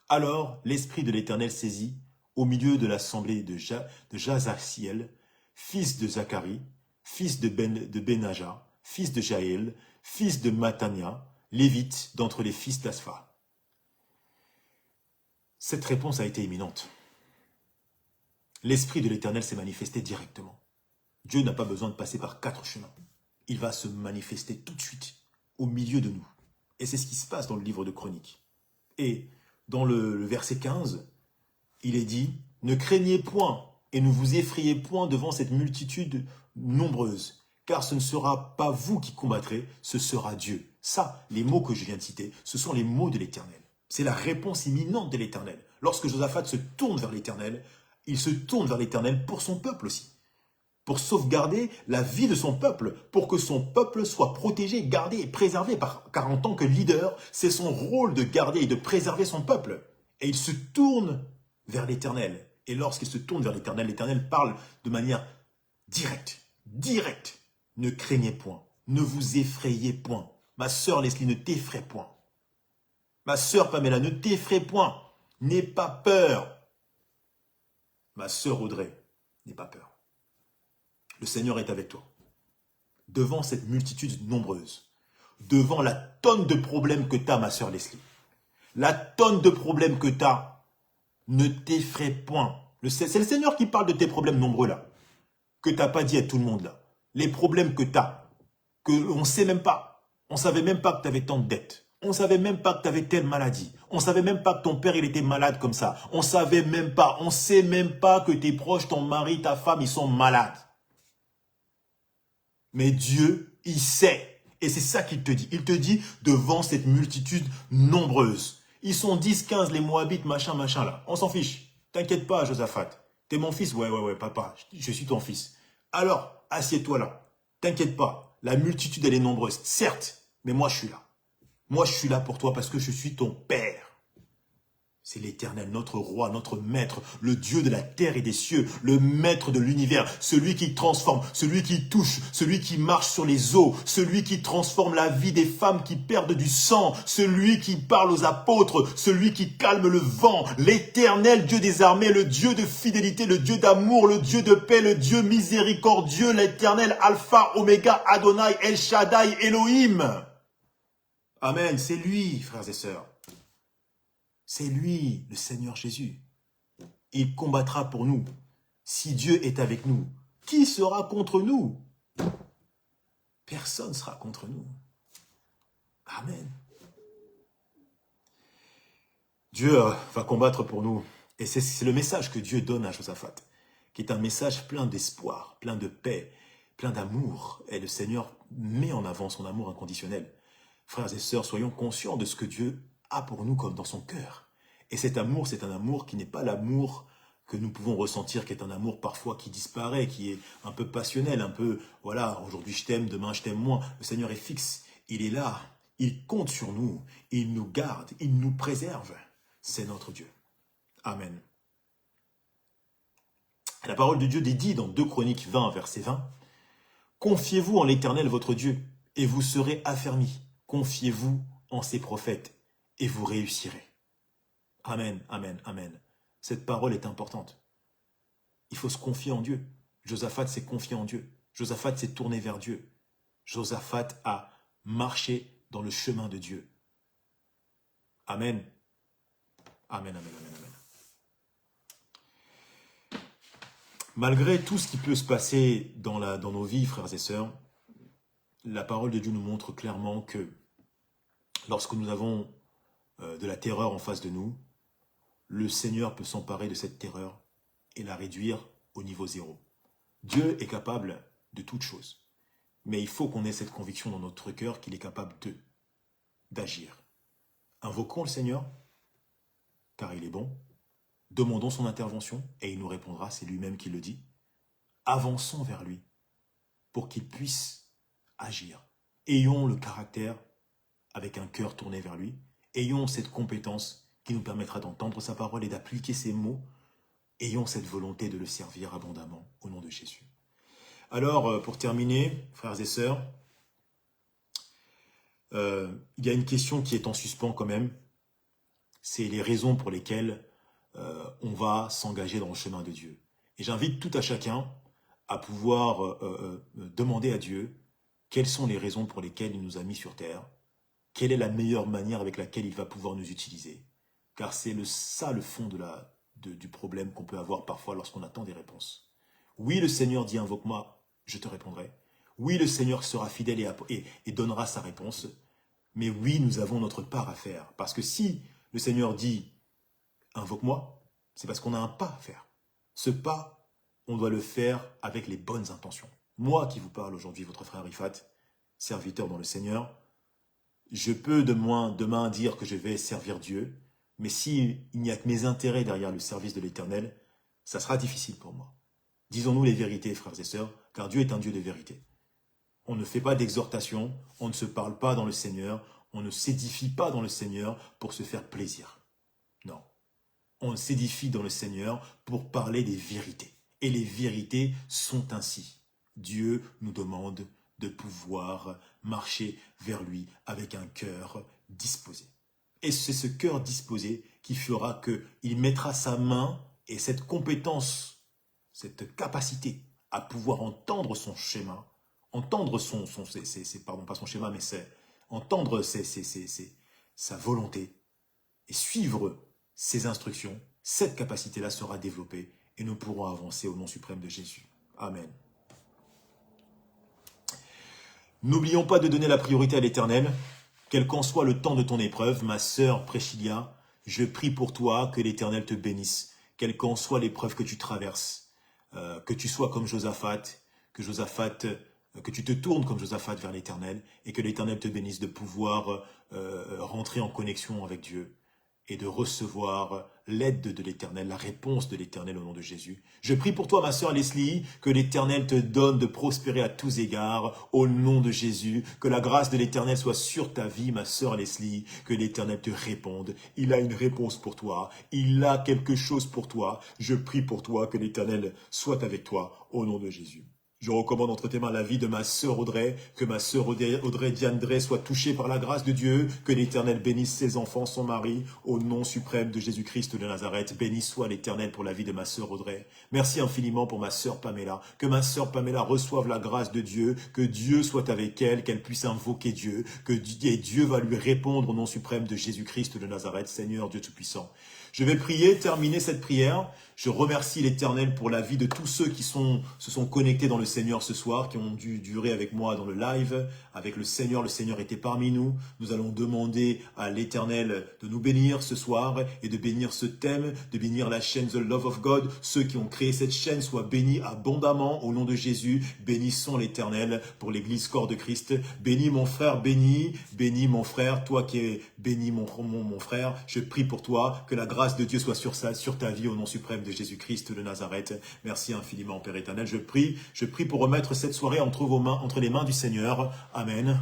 Alors l'Esprit de l'Éternel saisit, au milieu de l'assemblée de Jazaciel, fils de Zacharie, fils de Benaja, fils de Jaël, fils de Matania, lévite d'entre les fils d'Aspha. Cette réponse a été imminente. L'Esprit de l'Éternel s'est manifesté directement. Dieu n'a pas besoin de passer par 4 chemins. Il va se manifester tout de suite, au milieu de nous. Et c'est ce qui se passe dans le livre de Chroniques. Et dans le verset 15, il est dit « Ne craignez point et ne vous effrayez point devant cette multitude nombreuse, car ce ne sera pas vous qui combattrez, ce sera Dieu. » Ça, les mots que je viens de citer, ce sont les mots de l'Éternel. C'est la réponse imminente de l'Éternel. Lorsque Josaphat se tourne vers l'Éternel, il se tourne vers l'Éternel pour son peuple aussi. Pour sauvegarder la vie de son peuple, pour que son peuple soit protégé, gardé et préservé, car en tant que leader, c'est son rôle de garder et de préserver son peuple. Et il se tourne vers l'Éternel. Et lorsqu'il se tourne vers l'Éternel, l'Éternel parle de manière directe. Ne craignez point, ne vous effrayez point. Ma sœur Leslie, ne t'effraie point. Ma sœur Pamela, ne t'effraie point. N'aie pas peur. Ma sœur Audrey, n'aie pas peur. Le Seigneur est avec toi. Devant cette multitude nombreuse, devant la tonne de problèmes que tu as, ma sœur Leslie, la tonne de problèmes que tu as, ne t'effraie point. C'est le Seigneur qui parle de tes problèmes nombreux là, que tu n'as pas dit à tout le monde là. Les problèmes que tu as, qu'on ne sait même pas. On ne savait même pas que tu avais tant de dettes. On ne savait même pas que tu avais telle maladie. On ne savait même pas que ton père, il était malade comme ça. On savait même pas. On ne sait même pas que tes proches, ton mari, ta femme, ils sont malades. Mais Dieu, il sait. Et c'est ça qu'il te dit. Il te dit devant cette multitude nombreuse. Ils sont 10, 15, les Moabites, machin, machin là. On s'en fiche. T'inquiète pas, Josaphat. T'es mon fils? Ouais, papa. Je suis ton fils. Alors, assieds-toi là. T'inquiète pas. La multitude, elle est nombreuse. Certes, mais moi, je suis là. Moi, je suis là pour toi parce que je suis ton père. C'est l'Éternel, notre roi, notre maître, le Dieu de la terre et des cieux, le maître de l'univers, celui qui transforme, celui qui touche, celui qui marche sur les eaux, celui qui transforme la vie des femmes qui perdent du sang, celui qui parle aux apôtres, celui qui calme le vent, l'Éternel Dieu des armées, le Dieu de fidélité, le Dieu d'amour, le Dieu de paix, le Dieu miséricordieux, l'Éternel Alpha, Oméga, Adonai, El Shaddai, Elohim. Amen, c'est lui, frères et sœurs. C'est lui, le Seigneur Jésus. Il combattra pour nous. Si Dieu est avec nous, qui sera contre nous? Personne ne sera contre nous. Amen. Dieu va combattre pour nous. Et c'est le message que Dieu donne à Josaphat, qui est un message plein d'espoir, plein de paix, plein d'amour. Et le Seigneur met en avant son amour inconditionnel. Frères et sœurs, soyons conscients de ce que Dieu a pour nous comme dans son cœur. Et cet amour, c'est un amour qui n'est pas l'amour que nous pouvons ressentir, qui est un amour parfois qui disparaît, qui est un peu passionnel, un peu, voilà, aujourd'hui je t'aime, demain je t'aime moins. Le Seigneur est fixe, il est là, il compte sur nous, il nous garde, il nous préserve. C'est notre Dieu. Amen. La parole de Dieu dit dans 2 Chroniques 20, verset 20, « Confiez-vous en l'Éternel votre Dieu, et vous serez affermis. Confiez-vous en ses prophètes, et vous réussirez. » Amen, amen, amen. Cette parole est importante. Il faut se confier en Dieu. Josaphat s'est confié en Dieu. Josaphat s'est tourné vers Dieu. Josaphat a marché dans le chemin de Dieu. Amen. Amen, amen, amen, amen. Malgré tout ce qui peut se passer dans nos vies, frères et sœurs, la parole de Dieu nous montre clairement que lorsque nous avons de la terreur en face de nous, le Seigneur peut s'emparer de cette terreur et la réduire au niveau zéro. Dieu est capable de toutes choses. Mais il faut qu'on ait cette conviction dans notre cœur qu'il est capable d'agir. Invoquons le Seigneur, car il est bon. Demandons son intervention et il nous répondra, c'est lui-même qui le dit. Avançons vers lui pour qu'il puisse agir. Ayons le caractère avec un cœur tourné vers lui. Ayons cette compétence qui nous permettra d'entendre sa parole et d'appliquer ses mots. Ayons cette volonté de le servir abondamment au nom de Jésus. Alors, pour terminer, frères et sœurs, il y a une question qui est en suspens quand même. C'est les raisons pour lesquelles on va s'engager dans le chemin de Dieu. Et j'invite tout à chacun à pouvoir demander à Dieu quelles sont les raisons pour lesquelles il nous a mis sur terre, quelle est la meilleure manière avec laquelle il va pouvoir nous utiliser. Car c'est ça le fond du problème qu'on peut avoir parfois lorsqu'on attend des réponses. Oui, le Seigneur dit « invoque-moi, je te répondrai ». Oui, le Seigneur sera fidèle et donnera sa réponse. Mais oui, nous avons notre part à faire. Parce que si le Seigneur dit « invoque-moi », c'est parce qu'on a un pas à faire. Ce pas, on doit le faire avec les bonnes intentions. Moi qui vous parle aujourd'hui, votre frère Rifat, serviteur dans le Seigneur, je peux demain dire que je vais servir Dieu, mais s'il n'y a que mes intérêts derrière le service de l'Éternel, ça sera difficile pour moi. Disons-nous les vérités, frères et sœurs, car Dieu est un Dieu de vérité. On ne fait pas d'exhortation, on ne se parle pas dans le Seigneur, on ne s'édifie pas dans le Seigneur pour se faire plaisir. Non. On s'édifie dans le Seigneur pour parler des vérités. Et les vérités sont ainsi. Dieu nous demande de pouvoir marcher vers lui avec un cœur disposé. Et c'est ce cœur disposé qui fera qu'il mettra sa main et cette compétence, cette capacité à pouvoir entendre son schéma, entendre pardon, pas son schéma, mais entendre sa volonté et suivre ses instructions. Cette capacité-là sera développée et nous pourrons avancer au nom suprême de Jésus. Amen. N'oublions pas de donner la priorité à l'Éternel. Quel qu'en soit le temps de ton épreuve, ma sœur Priscilla, je prie pour toi que l'Éternel te bénisse. Quelle qu'en soit l'épreuve que tu traverses, que tu sois comme Josaphat, que tu te tournes comme Josaphat vers l'Éternel et que l'Éternel te bénisse de pouvoir rentrer en connexion avec Dieu et de recevoir l'aide de l'Éternel, la réponse de l'Éternel au nom de Jésus. Je prie pour toi, ma sœur Leslie, que l'Éternel te donne de prospérer à tous égards au nom de Jésus, que la grâce de l'Éternel soit sur ta vie, ma sœur Leslie, que l'Éternel te réponde. Il a une réponse pour toi, il a quelque chose pour toi. Je prie pour toi, que l'Éternel soit avec toi au nom de Jésus. Je recommande entre tes mains la vie de ma sœur Audrey, que ma sœur Audrey Diandré soit touchée par la grâce de Dieu, que l'Éternel bénisse ses enfants, son mari, au nom suprême de Jésus-Christ de Nazareth. Béni soit l'Éternel pour la vie de ma sœur Audrey. Merci infiniment pour ma sœur Pamela, que ma sœur Pamela reçoive la grâce de Dieu, que Dieu soit avec elle, qu'elle puisse invoquer Dieu, et Dieu va lui répondre au nom suprême de Jésus-Christ de Nazareth, Seigneur Dieu Tout-Puissant. Je vais prier, terminer cette prière. Je remercie l'Éternel pour la vie de tous ceux qui se sont connectés dans le Seigneur ce soir, qui ont dû durer avec moi dans le live, avec le Seigneur. Le Seigneur était parmi nous. Nous allons demander à l'Éternel de nous bénir ce soir et de bénir ce thème, de bénir la chaîne The Love of God. Ceux qui ont créé cette chaîne soient bénis abondamment au nom de Jésus. Bénissons l'Éternel pour l'Église Corps de Christ. Bénis mon frère, bénis mon frère, toi qui es béni mon frère. Je prie pour toi, que la grâce de Dieu soit sur ta vie au nom suprême de Jésus-Christ de Nazareth. Merci infiniment, Père éternel. Je prie pour remettre cette soirée entre les mains du Seigneur. Amen.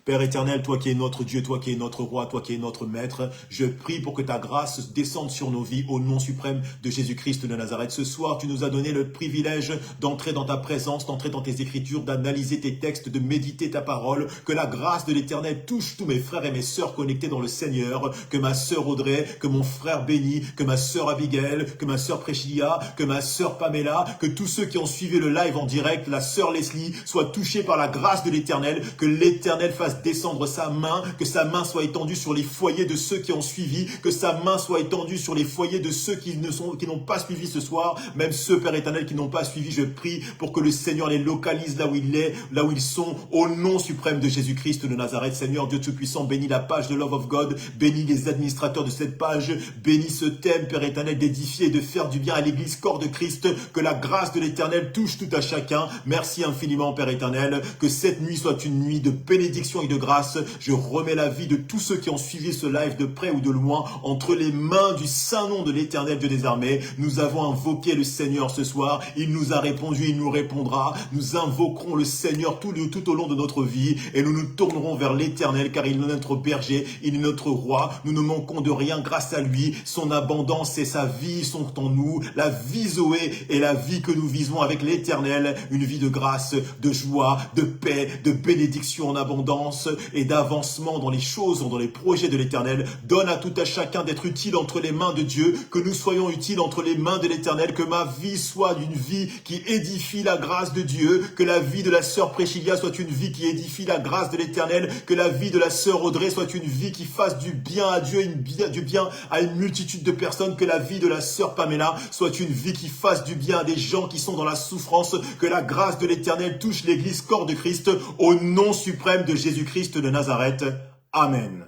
Père éternel, toi qui es notre Dieu, toi qui es notre roi, toi qui es notre maître, je prie pour que ta grâce descende sur nos vies au nom suprême de Jésus-Christ de Nazareth. Ce soir, tu nous as donné le privilège d'entrer dans ta présence, d'entrer dans tes écritures, d'analyser tes textes, de méditer ta parole. Que la grâce de l'Éternel touche tous mes frères et mes sœurs connectés dans le Seigneur, que ma sœur Audrey, que mon frère Béni, que ma sœur Abigail, que ma sœur Priscilla, que ma sœur Pamela, que tous ceux qui ont suivi le live en direct, la sœur Leslie, soient touchés par la grâce de l'Éternel, que l'Éternel fasse descendre sa main, que sa main soit étendue sur les foyers de ceux qui ont suivi, que sa main soit étendue sur les foyers de ceux qui n'ont pas suivi ce soir, même ceux, Père éternel, qui n'ont pas suivi. Je prie pour que le Seigneur les localise là où ils sont, au nom suprême de Jésus-Christ de Nazareth. Seigneur Dieu Tout-Puissant, bénis la page de Love of God, bénis les administrateurs de cette page, bénis ce thème, Père éternel, d'édifier et de faire du bien à l'Église Corps de Christ, que la grâce de l'Éternel touche tout à chacun. Merci infiniment, Père éternel, que cette nuit soit une nuit de bénédiction et de grâce. Je remets la vie de tous ceux qui ont suivi ce live de près ou de loin entre les mains du saint nom de l'Éternel Dieu des armées. Nous avons invoqué le Seigneur ce soir. Il nous a répondu, il nous répondra. Nous invoquerons le Seigneur tout au long de notre vie et nous nous tournerons vers l'Éternel car il est notre berger, il est notre roi. Nous ne manquons de rien grâce à lui. Son abondance et sa vie sont en nous. La vie Zoé est la vie que nous visons avec l'Éternel. Une vie de grâce, de joie, de paix, de bénédiction en abondance et d'avancement dans les choses, dans les projets de l'Éternel. Donne à tout à chacun d'être utile entre les mains de Dieu, que nous soyons utiles entre les mains de l'Éternel, que ma vie soit une vie qui édifie la grâce de Dieu, que la vie de la sœur Priscilla soit une vie qui édifie la grâce de l'Éternel, que la vie de la sœur Audrey soit une vie qui fasse du bien à Dieu, du bien à une multitude de personnes, que la vie de la sœur Pamela soit une vie qui fasse du bien à des gens qui sont dans la souffrance, que la grâce de l'Éternel touche l'Église Corps de Christ au nom suprême de Jésus-Christ de Nazareth. Amen.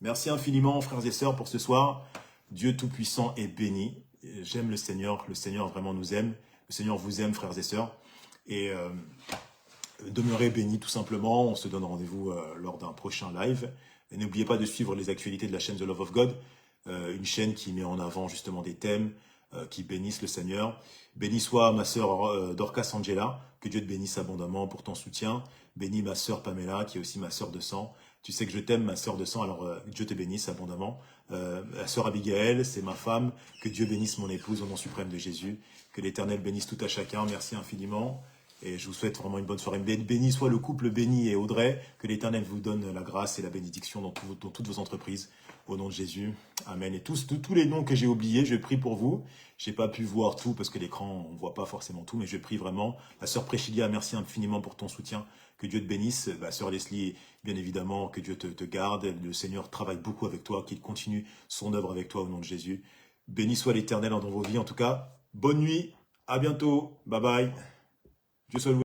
Merci infiniment, frères et sœurs, pour ce soir. Dieu Tout-Puissant est béni. J'aime le Seigneur vraiment nous aime. Le Seigneur vous aime, frères et sœurs. Et demeurez bénis tout simplement. On se donne rendez-vous lors d'un prochain live. Et n'oubliez pas de suivre les actualités de la chaîne The Love of God, une chaîne qui met en avant justement des thèmes qui bénissent le Seigneur. Béni soit ma sœur Dorcas Angela, que Dieu te bénisse abondamment pour ton soutien. Bénis ma sœur Pamela, qui est aussi ma sœur de sang. Tu sais que je t'aime, ma sœur de sang, alors Dieu te bénisse abondamment. La sœur Abigail, c'est ma femme. Que Dieu bénisse mon épouse au nom suprême de Jésus. Que l'Éternel bénisse tout à chacun. Merci infiniment. Et je vous souhaite vraiment une bonne soirée. Béni soit le couple Béni et Audrey. Que l'Éternel vous donne la grâce et la bénédiction dans toutes vos entreprises. Au nom de Jésus. Amen. Et tous les noms que j'ai oubliés, je prie pour vous. J'ai pas pu voir tout parce que l'écran, on voit pas forcément tout, mais je prie vraiment. La sœur Priscilla, merci infiniment pour ton soutien. Que Dieu te bénisse. La sœur Leslie, bien évidemment, que Dieu te garde. Le Seigneur travaille beaucoup avec toi, qu'il continue son œuvre avec toi au nom de Jésus. Béni soit l'Éternel dans vos vies. En tout cas, bonne nuit. À bientôt. Bye bye. Dieu soit loué.